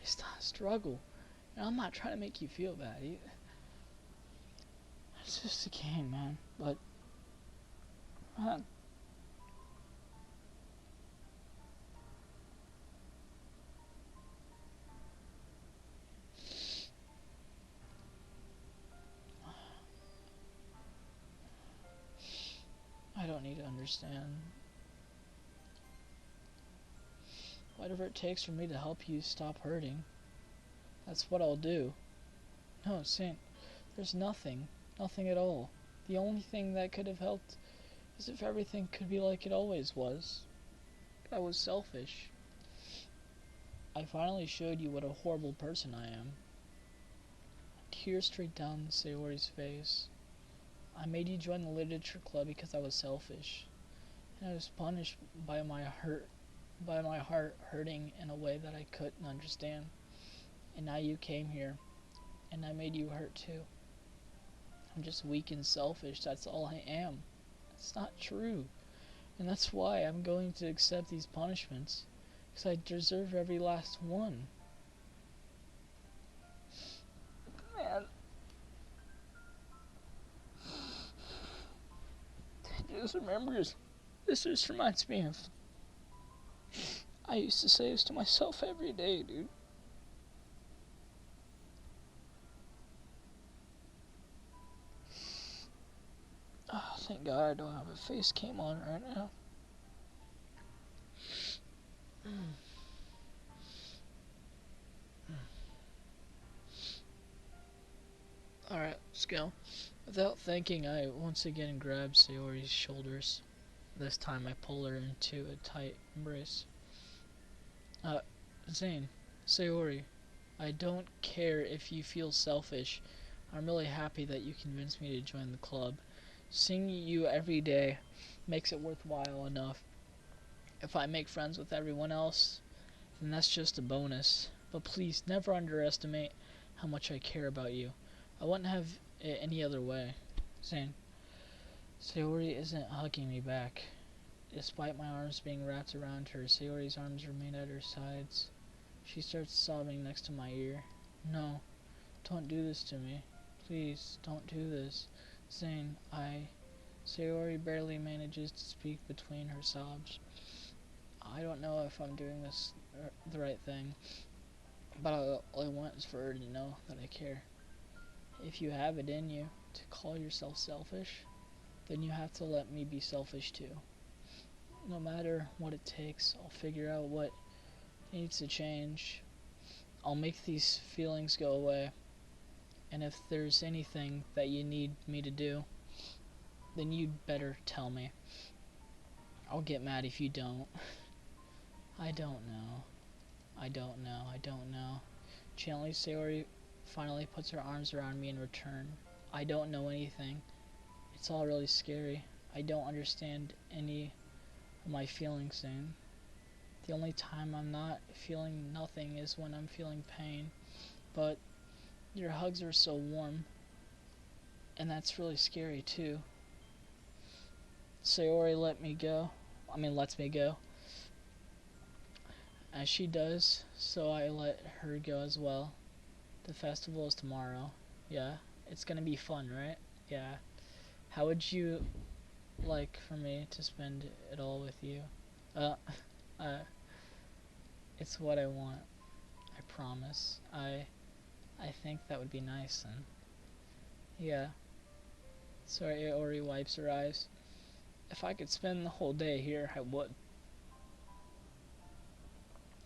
it's not a struggle. And I'm not trying to make you feel bad either. It's just a game, man. But I don't need to understand. Whatever it takes for me to help you stop hurting, that's what I'll do. No, Saint, there's nothing. Nothing at all. The only thing that could have helped is if everything could be like it always was. But I was selfish. I finally showed you what a horrible person I am. Tears streaked down Sayori's face. I made you join the literature club because I was selfish. And I was punished by my heart hurting in a way that I couldn't understand. And now you came here, and I made you hurt too. I'm just weak and selfish, that's all I am. It's not true. And that's why I'm going to accept these punishments. Because I deserve every last one. Man. This just reminds me of... I used to say this to myself every day, dude. Oh, thank God I don't have a face cam on right now. Alright, let's go. Without thinking, I once again grabbed Sayori's shoulders. This time I pull her into a tight embrace. Zane, Sayori, I don't care if you feel selfish. I'm really happy that you convinced me to join the club. Seeing you every day makes it worthwhile enough. If I make friends with everyone else, then that's just a bonus. But please, never underestimate how much I care about you. I wouldn't have it any other way. Zane. Sayori isn't hugging me back. Despite my arms being wrapped around her, Sayori's arms remain at her sides. She starts sobbing next to my ear. No, don't do this to me. Please, don't do this. Zane, Sayori barely manages to speak between her sobs. I don't know if I'm doing this the right thing, but all I want is for her to know that I care. If you have it in you to call yourself selfish, then you have to let me be selfish too. No matter what it takes, I'll figure out what needs to change. I'll make these feelings go away. And if there's anything that you need me to do, then you'd better tell me. I'll get mad if you don't. I don't know. I don't know. Gently, Sayori finally puts her arms around me in return. I don't know anything. It's all really scary. I don't understand any of my feelings soon. The only time I'm not feeling nothing is when I'm feeling pain. But your hugs are so warm. And that's really scary too. Sayori let me go. I mean, lets me go. As she does, so I let her go as well. The festival is tomorrow. Yeah, it's gonna be fun, right? Yeah. How would you like for me to spend it all with you? Uh, uh, it's what I want. I promise. I think that would be nice then. Yeah. Sorry, Ori wipes her eyes. If I could spend the whole day here, I would.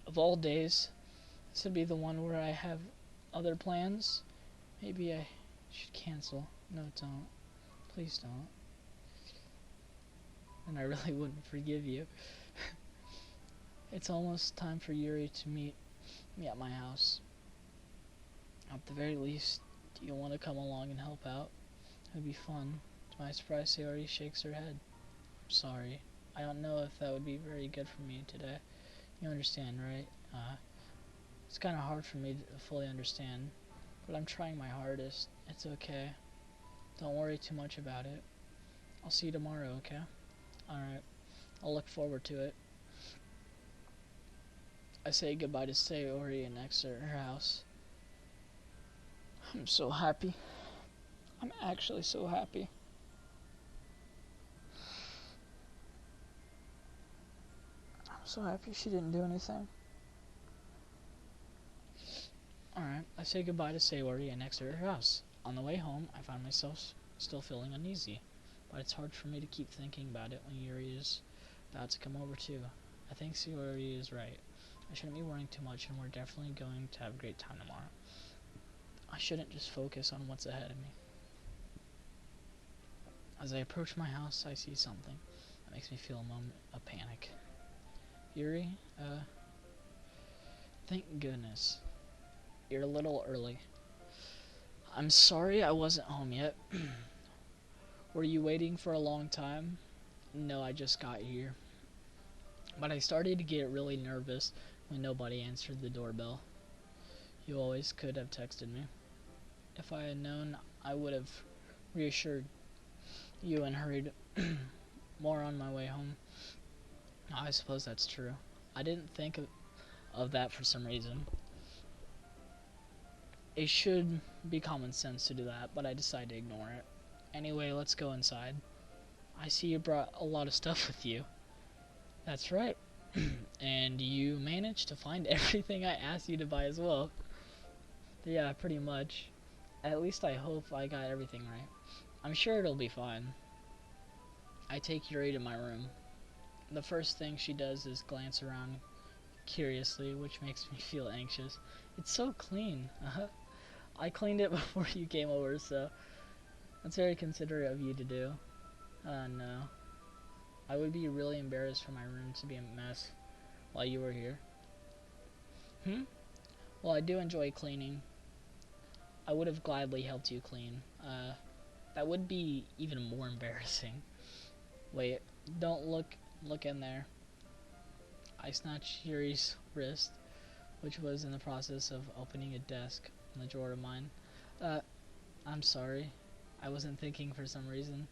Of all days, this would be the one where I have other plans. Maybe I should cancel. No, don't. Please don't. And I really wouldn't forgive you. It's almost time for Yuri to meet me at my house. At the very least, do you want to come along and help out? It would be fun. To my surprise, Sayori shakes her head. I'm sorry. I don't know if that would be very good for me today. You understand, right? It's kind of hard for me to fully understand, but I'm trying my hardest. It's okay. Don't worry too much about it. I'll see you tomorrow, okay? Alright. I'll look forward to it. I say goodbye to Sayori and exit her house. I'm so happy. I'm actually so happy. I'm so happy she didn't do anything. Alright, I say goodbye to Sayori and exit her house. On the way home, I find myself still feeling uneasy, but it's hard for me to keep thinking about it when Yuri is about to come over too. I think Sayori is right. I shouldn't be worrying too much, and we're definitely going to have a great time tomorrow. I shouldn't just focus on what's ahead of me. As I approach my house, I see something that makes me feel a moment of panic. Yuri, thank goodness. You're a little early. I'm sorry I wasn't home yet. Were you waiting for a long time? No, I just got here. But I started to get really nervous when nobody answered the doorbell. You always could have texted me. If I had known, I would have reassured you and hurried more on my way home. I suppose that's true. I didn't think of that for some reason. It should be common sense to do that, but I decided to ignore it. Anyway, let's go inside. I see you brought a lot of stuff with you. That's right. And you managed to find everything I asked you to buy as well. Yeah, pretty much. At least I hope I got everything right. I'm sure it'll be fine. I take Yuri to my room. The first thing she does is glance around curiously, which makes me feel anxious. It's so clean. I cleaned it before you came over, so that's very considerate of you to do. No. I would be really embarrassed for my room to be a mess while you were here. Well, I do enjoy cleaning. I would have gladly helped you clean. That would be even more embarrassing. Wait, don't look in there. I snatched Yuri's wrist, which was in the process of opening a desk in the drawer of mine. I'm sorry. I wasn't thinking for some reason.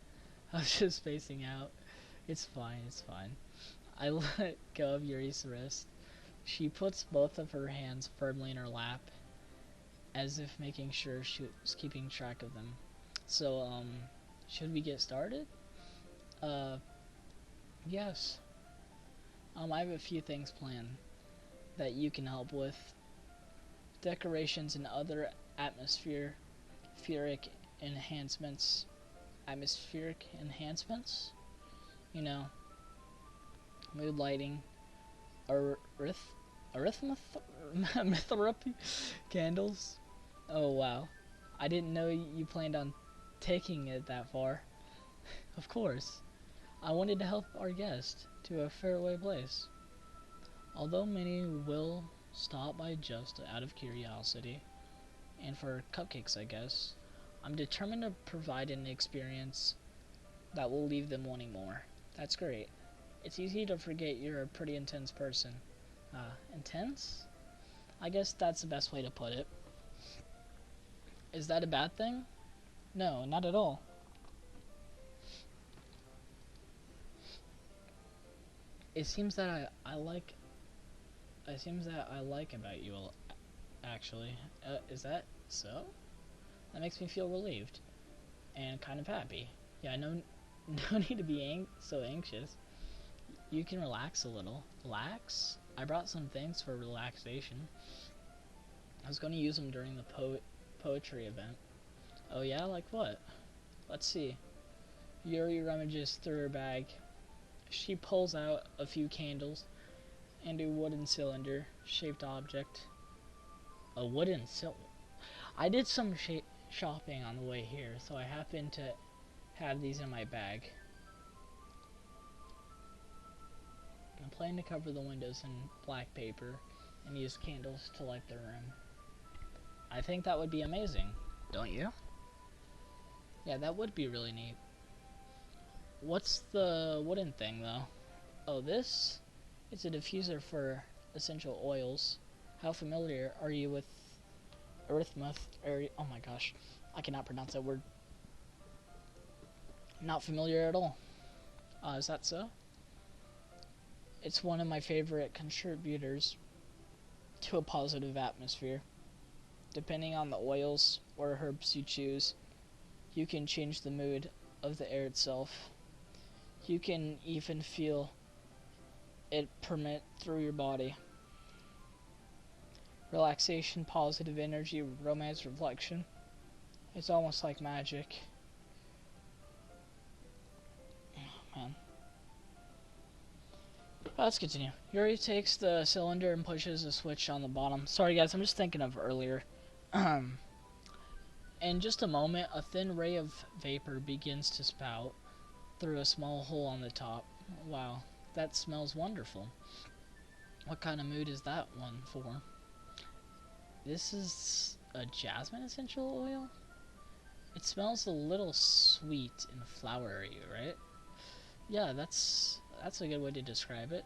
I was just spacing out. It's fine, it's fine. I let go of Yuri's wrist. She puts both of her hands firmly in her lap, as if making sure she was keeping track of them. So, should we get started? Yes. I have a few things planned that you can help with. Decorations and other atmospheric enhancements. Atmospheric enhancements? You know, mood lighting, aromatherapy, candles. Oh wow, I didn't know you planned on taking it that far. Of course, I wanted to help our guest to a faraway place. Although many will stop by just out of curiosity, and for cupcakes I guess, I'm determined to provide an experience that will leave them wanting more. That's great. It's easy to forget you're a pretty intense person. Intense? I guess that's the best way to put it. Is that a bad thing? No, not at all. It seems that I like. It seems that I like about you, actually. Is that so? That makes me feel relieved and kind of happy. Yeah, no, no need to be so anxious. You can relax a little. Relax? I brought some things for relaxation. I was going to use them during the poetry event. Oh yeah, like what? Let's see. Yuri rummages through her bag. She pulls out a few candles and a wooden cylinder shaped object. A wooden cylinder? I did some shopping on the way here, so I happen to have these in my bag. I'm planning to cover the windows in black paper and use candles to light the room. I think that would be amazing, don't you? Yeah, that would be really neat. What's the wooden thing, though? Oh, this? It's a diffuser for essential oils. How familiar are you with earthmuth? Oh my gosh, I cannot pronounce that word. Not familiar at all. Is that so? It's one of my favorite contributors to a positive atmosphere. Depending on the oils or herbs you choose, you can change the mood of the air itself. You can even feel it permeate through your body. Relaxation, positive energy, romance, reflection. It's almost like magic. Oh, man. Let's continue. Yuri takes the cylinder and pushes a switch on the bottom. Sorry guys, I'm just thinking of earlier. In just a moment, a thin ray of vapor begins to spout through a small hole on the top. Wow, that smells wonderful. What kind of mood is that one for? This is a jasmine essential oil? It smells a little sweet and flowery, right? Yeah, that's a good way to describe it.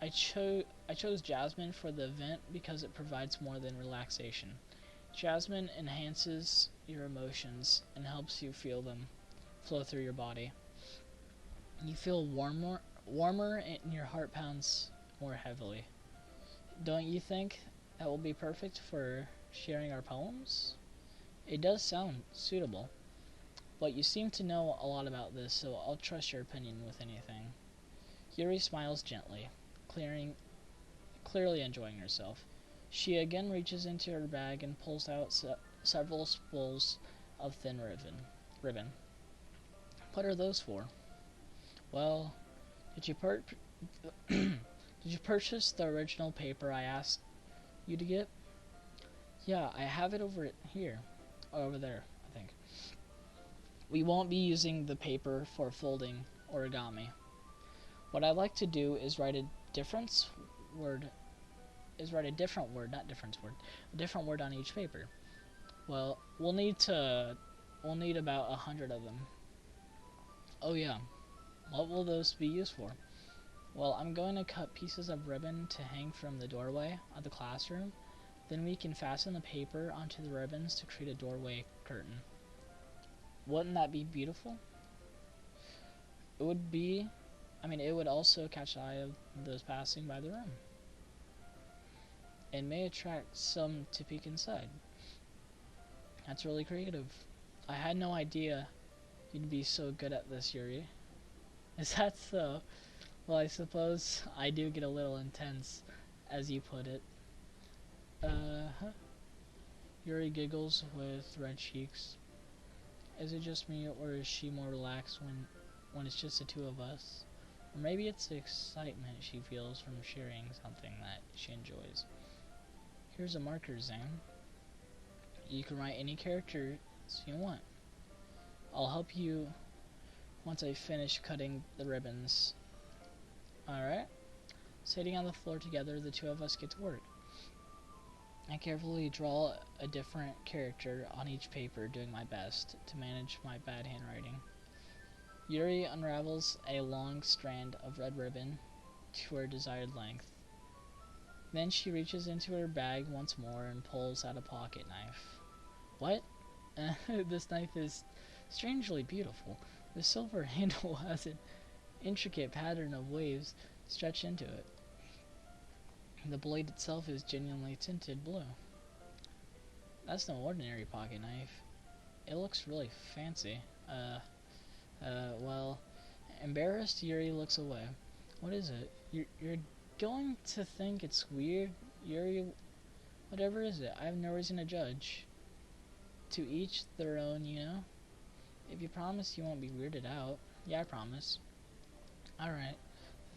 I chose jasmine for the event because it provides more than relaxation. Jasmine enhances your emotions and helps you feel them flow through your body. You feel warmer, and your heart pounds more heavily. Don't you think that will be perfect for sharing our poems? It does sound suitable, but you seem to know a lot about this, so I'll trust your opinion with anything. Yuri smiles gently, clearly enjoying herself. She again reaches into her bag and pulls out several spools of thin ribbon. What are those for? Well, did you purchase the original paper I asked you to get? Yeah, I have it over here. Over there, I think. We won't be using the paper for folding origami. What I'd like to do is write a different word on each paper. Well, we'll need about 100 of them. Oh yeah. What will those be used for? Well, I'm going to cut pieces of ribbon to hang from the doorway of the classroom. Then we can fasten the paper onto the ribbons to create a doorway curtain. Wouldn't that be beautiful? It would be. It would also catch the eye of those passing by the room. It may attract some to peek inside. That's really creative. I had no idea you'd be so good at this, Yuri. Is that so? Well, I suppose I do get a little intense, as you put it. Yuri giggles with red cheeks. Is it just me, or is she more relaxed when it's just the two of us? Or maybe it's the excitement she feels from sharing something that she enjoys. Here's a marker, Zan. You can write any characters you want. I'll help you once I finish cutting the ribbons. Alright? Sitting on the floor together, the two of us get to work. I carefully draw a different character on each paper, doing my best to manage my bad handwriting. Yuri unravels a long strand of red ribbon to her desired length. Then she reaches into her bag once more and pulls out a pocket knife. What? This knife is strangely beautiful. The silver handle has an intricate pattern of waves Stretch into it. The blade itself is genuinely tinted blue. That's no ordinary pocket knife. It looks really fancy. Well, embarrassed, Yuri looks away. What is it? You're going to think it's weird, Yuri. Whatever is it? I have no reason to judge. To each their own, you know? If you promise you won't be weirded out. Yeah, I promise. Alright.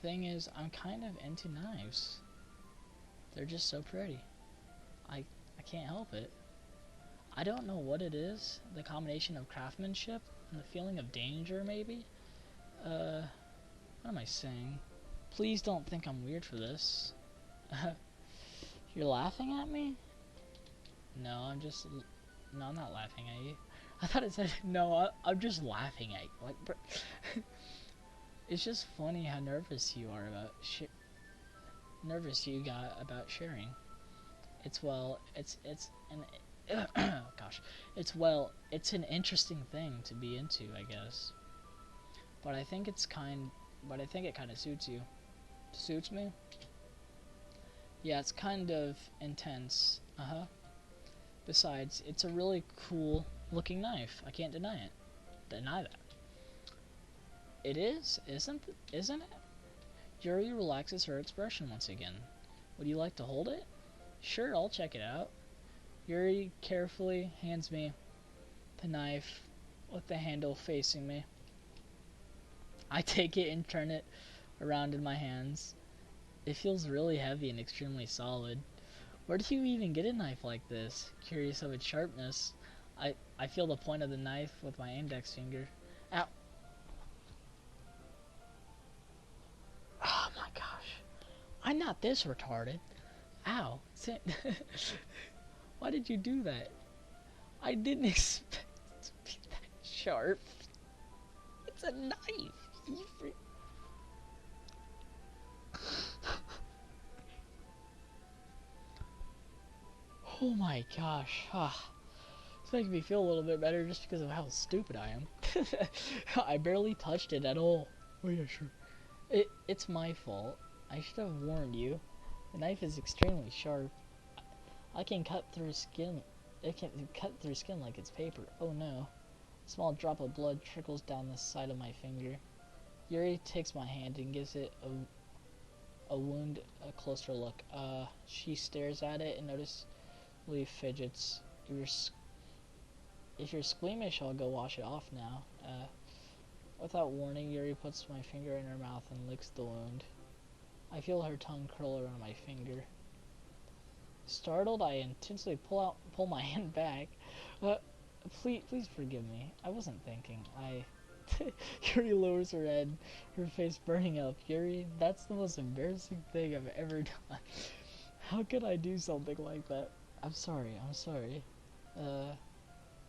The thing is, I'm kind of into knives. They're just so pretty. I can't help it. I don't know what it is. The combination of craftsmanship and the feeling of danger, maybe? What am I saying? Please don't think I'm weird for this. You're laughing at me? No, I'm not laughing at you. I thought it said, no, I'm just laughing at you. Like, it's just funny how nervous you are about you got about sharing. It's an interesting thing to be into, I guess. But I think it kind of suits you. Suits me? Yeah, it's kind of intense. Besides, it's a really cool looking knife. I can't deny that. It is, isn't it? Yuri relaxes her expression once again. Would you like to hold it? Sure, I'll check it out. Yuri carefully hands me the knife with the handle facing me. I take it and turn it around in my hands. It feels really heavy and extremely solid. Where do you even get a knife like this? Curious of its sharpness. I feel the point of the knife with my index finger. Ow. Oh my gosh. I'm not this retarded. Ow. Why did you do that? I didn't expect it to be that sharp. It's a knife. Oh my gosh. It's making me feel a little bit better just because of how stupid I am. I barely touched it at all. Oh yeah, sure. It's my fault. I should have warned you. The knife is extremely sharp. I can cut through skin. It can cut through skin like it's paper. Oh no. A small drop of blood trickles down the side of my finger. Yuri takes my hand and gives it a wound a closer look. She stares at it and noticeably fidgets. If you're squeamish, I'll go wash it off now. Without warning, Yuri puts my finger in her mouth and licks the wound. I feel her tongue curl around my finger. Startled, I intensely pull my hand back. Please forgive me. I wasn't thinking. Yuri lowers her head, her face burning up. Yuri, that's the most embarrassing thing I've ever done. How could I do something like that? I'm sorry.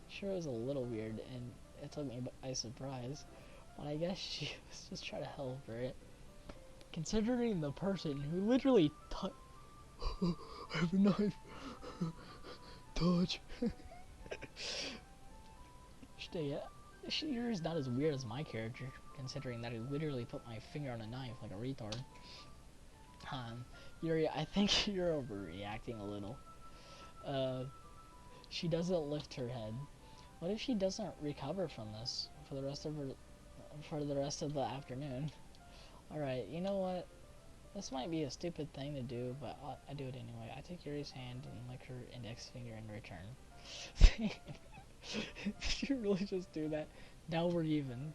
Sure, it was a little weird, and it took me by surprise, but I guess she was just trying to help her. Considering the person who literally I have a knife. Touch. Yours not as weird as my character, considering that I literally put my finger on a knife like a retard. Yuri, I think you're overreacting a little. She doesn't lift her head. What if she doesn't recover from this for the rest of the afternoon? Alright, you know what? This might be a stupid thing to do, but I do it anyway. I take Yuri's hand and lick her index finger in return. Did you really just do that? Now we're even.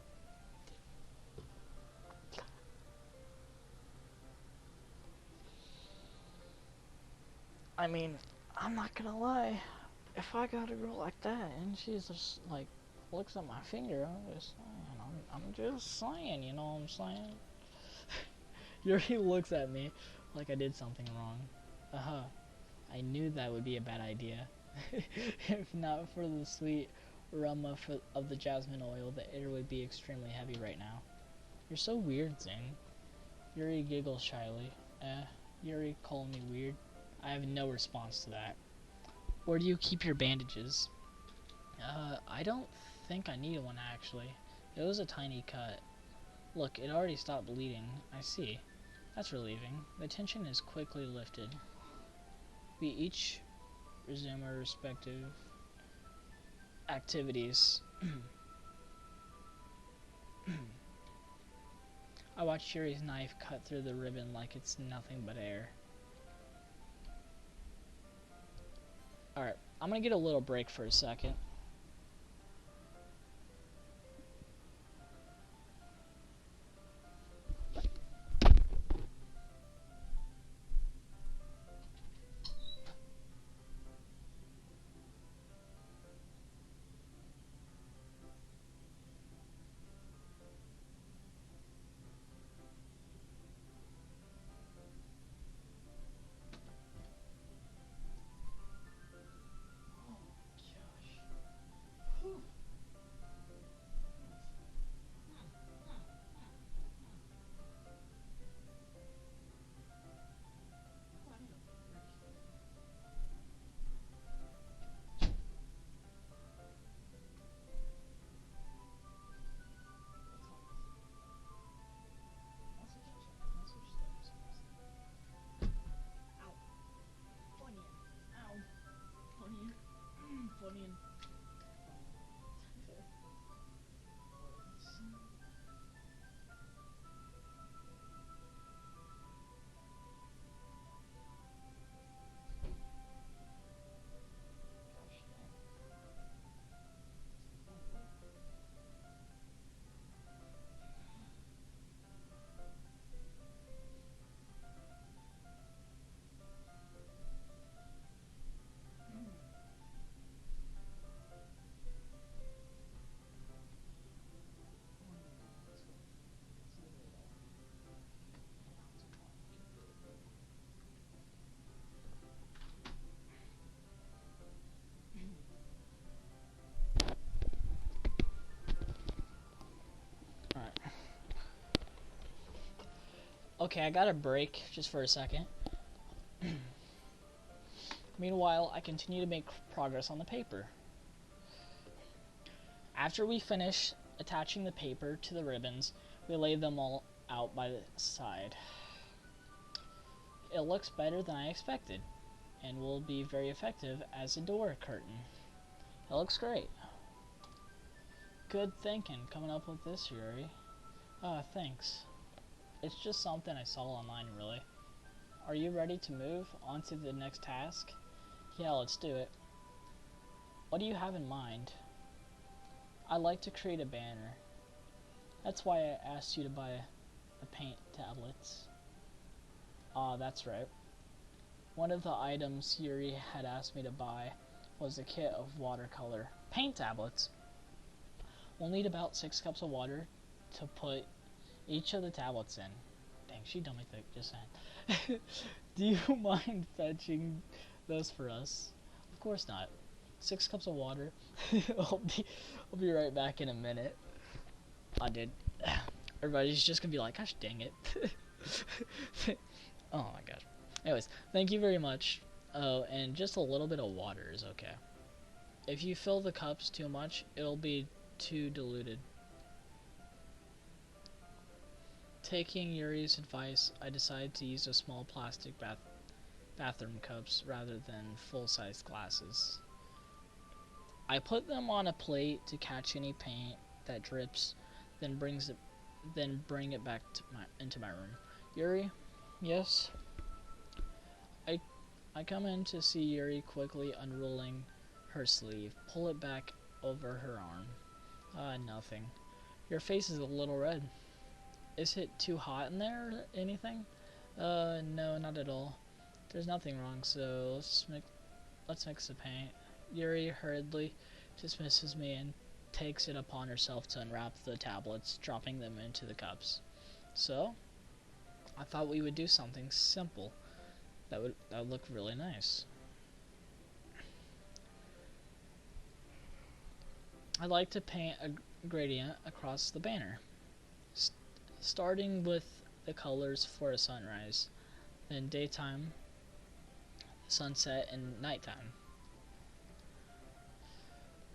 I mean, I'm not gonna lie. If I got a girl like that and she's just like looks at my finger, I'm just saying, you know what I'm saying? Yuri looks at me like I did something wrong. I knew that would be a bad idea. If not for the sweet aroma of the jasmine oil, the air would be extremely heavy right now. You're so weird, Zane. Yuri giggles shyly. Yuri calling me weird? I have no response to that. Where do you keep your bandages? I don't think I need one, actually. It was a tiny cut. Look, it already stopped bleeding. I see. That's relieving. The tension is quickly lifted. We each resume our respective activities. I watch Yuri's knife cut through the ribbon like it's nothing but air. Alright, I'm gonna get a little break for a second. Alright. Okay, I got a break just for a second. Meanwhile, I continue to make progress on the paper. After we finish attaching the paper to the ribbons, we lay them all out by the side. It looks better than I expected, and will be very effective as a door curtain. It looks great. Good thinking, coming up with this, Yuri. Thanks. It's just something I saw online, really. Are you ready to move on to the next task? Yeah, let's do it. What do you have in mind? I'd like to create a banner. That's why I asked you to buy the paint tablets. That's right. One of the items Yuri had asked me to buy was a kit of watercolor paint tablets. We'll need about 6 cups of water to put each of the tablets in. Dang, she done me thick just saying. Do you mind fetching those for us? Of course not. 6 cups of water. I'll be right back in a minute. I did. Everybody's just gonna be like, gosh dang it. Oh my gosh. Anyways, thank you very much. Oh, and just a little bit of water is okay. If you fill the cups too much, it'll be too diluted. Taking Yuri's advice, I decided to use a small plastic bathroom cups rather than full-sized glasses. I put them on a plate to catch any paint that drips, then bring it back to into my room. Yuri, yes? I come in to see Yuri quickly unrolling her sleeve. Pull it back over her arm. Nothing. Your face is a little red. Is it too hot in there or anything? No, not at all. There's nothing wrong, so let's mix the paint. Yuri hurriedly dismisses me and takes it upon herself to unwrap the tablets, dropping them into the cups. So, I thought we would do something simple that would look really nice. I'd like to paint a gradient across the banner, starting with the colors for a sunrise, then daytime, sunset, and nighttime.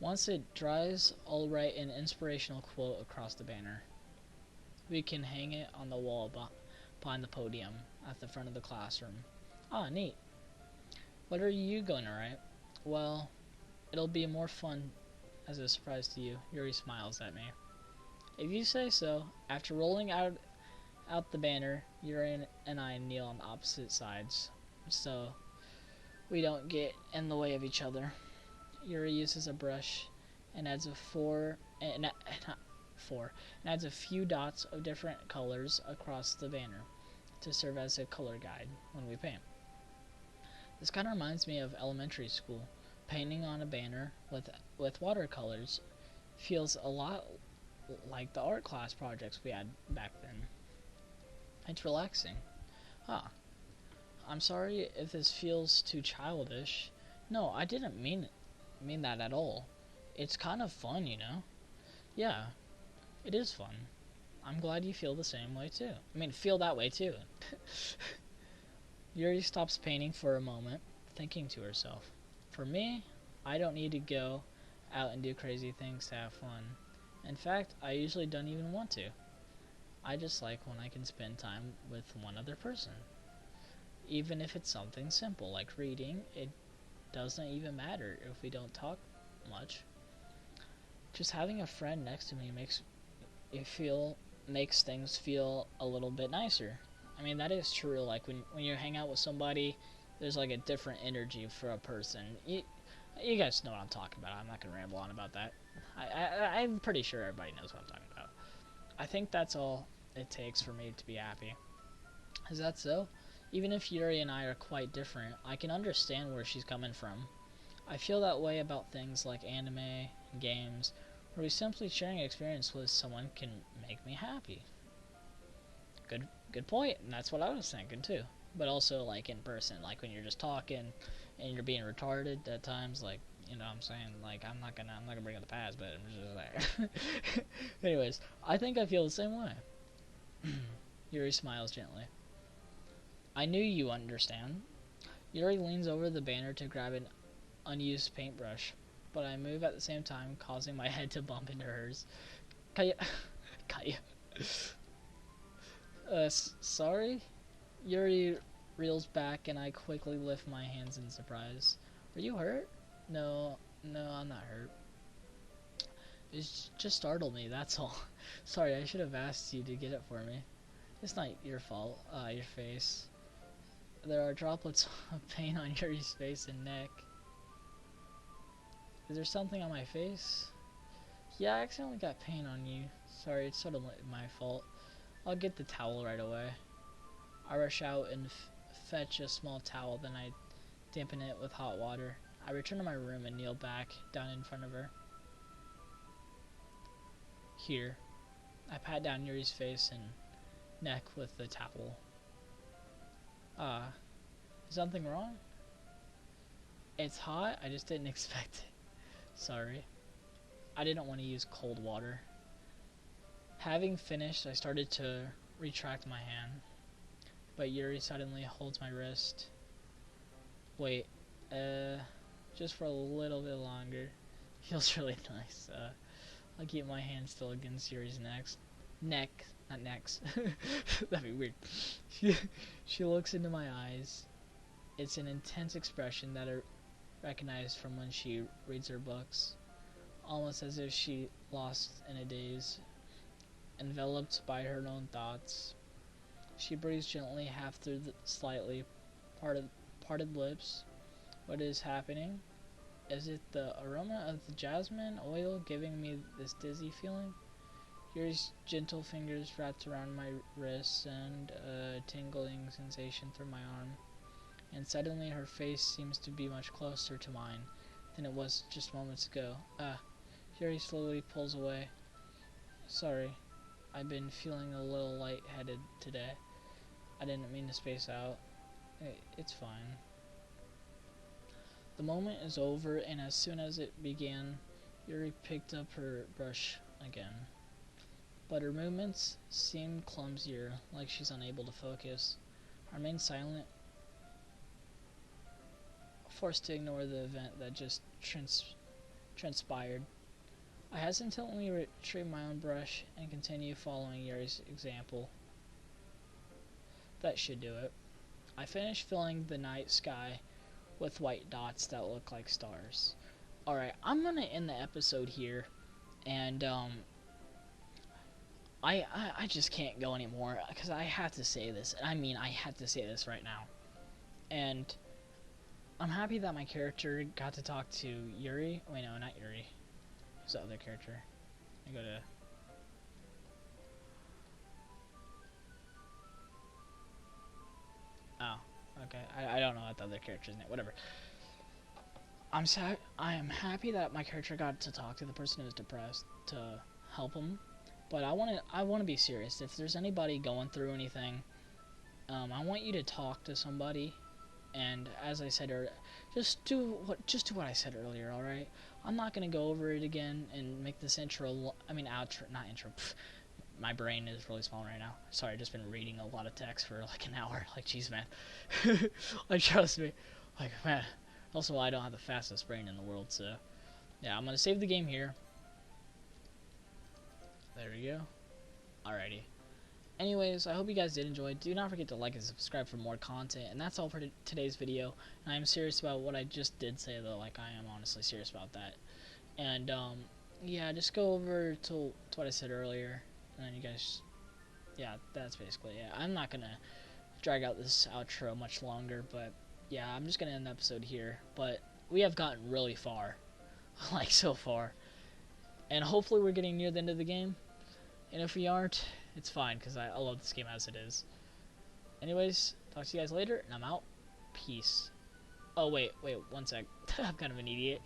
Once it dries, I'll write an inspirational quote across the banner. We can hang it on the wall behind the podium at the front of the classroom. Ah, neat. What are you going to write? Well, it'll be more fun as a surprise to you. Yuri smiles at me. If you say so. After rolling out the banner, Yuri and I kneel on opposite sides, so we don't get in the way of each other. Yuri uses a brush and adds adds a few dots of different colors across the banner to serve as a color guide when we paint. This kind of reminds me of elementary school. Painting on a banner with watercolors feels a lot like the art class projects we had back then. It's relaxing. Ah, I'm sorry if this feels too childish. No, I didn't mean that at all. It's kind of fun, you know? Yeah, it is fun. I'm glad you feel the same way too. Feel that way too. Yuri stops painting for a moment, thinking to herself. For me, I don't need to go out and do crazy things to have fun. In fact, I usually don't even want to. I just like when I can spend time with one other person. Even if it's something simple like reading, it doesn't even matter if we don't talk much. Just having a friend next to me makes things feel a little bit nicer. That is true. Like when you hang out with somebody, there's like a different energy for a person. You guys know what I'm talking about. I'm not gonna ramble on about that. I'm pretty sure everybody knows what I'm talking about. I think that's all it takes for me to be happy. Is that so? Even if Yuri and I are quite different, I can understand where she's coming from. I feel that way about things like anime and games, where we simply sharing experience with someone can make me happy. Good point, and that's what I was thinking too. But also like in person, like when you're just talking and you're being retarded at times, like, you know what I'm saying? Like I'm not gonna bring up the past, but I'm just like anyways, I think I feel the same way. Yuri smiles gently. I knew you understand. Yuri leans over the banner to grab an unused paintbrush, but I move at the same time, causing my head to bump into hers. Kaya. Sorry? Yuri reels back and I quickly lift my hands in surprise. Are you hurt? No, I'm not hurt. It just startled me, that's all. Sorry, I should have asked you to get it for me. It's not your fault. Your face. There are droplets of paint on Yuri's face and neck. Is there something on my face? Yeah, I accidentally got paint on you. Sorry, it's sort of my fault. I'll get the towel right away. I rush out and fetch a small towel, then I dampen it with hot water. I return to my room and kneel back down in front of her. Here. I pat down Yuri's face and neck with the towel. Is something wrong? It's hot? I just didn't expect it. Sorry. I didn't want to use cold water. Having finished, I started to retract my hand, but Yuri suddenly holds my wrist. Wait, just for a little bit longer. Feels really nice. I'll keep my hand still against Yuri's neck, not necks. That'd be weird. She looks into my eyes. It's an intense expression that I recognize from when she reads her books, almost as if she lost in a daze, enveloped by her own thoughts. She breathes gently, half through the slightly parted lips. What is happening? Is it the aroma of the jasmine oil giving me this dizzy feeling? Yuri's gentle fingers wrapped around my wrists and a tingling sensation through my arm. And suddenly her face seems to be much closer to mine than it was just moments ago. Yuri slowly pulls away. Sorry, I've been feeling a little lightheaded today. I didn't mean to space out. It's fine. The moment is over, and as soon as it began, Yuri picked up her brush again. But her movements seem clumsier, like she's unable to focus. I remain silent, forced to ignore the event that just transpired. I hesitantly retrieve my own brush and continue following Yuri's example. that should do it. I finished filling the night sky with white dots that look like stars. Alright, I'm gonna end the episode here, and I just can't go anymore, because I have to say this. I mean, I have to say this right now. And I'm happy that my character got to talk to Yuri. Wait, no, not Yuri. Who's the other character? I go to... Oh, okay. I don't know what the other character's name. Whatever. I am happy that my character got to talk to the person who's depressed to help him. But I want to be serious. If there's anybody going through anything, I want you to talk to somebody. And as I said earlier, just do what I said earlier. All right. I'm not gonna go over it again and make this intro. I mean outro, not intro. Pff, my brain is really small right now. Sorry, I've just been reading a lot of text for like an hour. Like, jeez, man. Like, trust me. Like, man. Also, I don't have the fastest brain in the world, so yeah, I'm gonna save the game here. There we go. Alrighty. Anyways, I hope you guys did enjoy. Do not forget to like and subscribe for more content. And that's all for today's video. And I am serious about what I just did say, though. Like, I am honestly serious about that. And, yeah, just go over to what I said earlier. And then you guys... Yeah, that's basically it. I'm not gonna drag out this outro much longer, but... Yeah, I'm just gonna end the episode here. But we have gotten really far. Like, so far. And hopefully we're getting near the end of the game. And if we aren't... It's fine, because I love this game as it is. Anyways, talk to you guys later, and I'm out. Peace. Oh, wait, one sec. I'm kind of an idiot.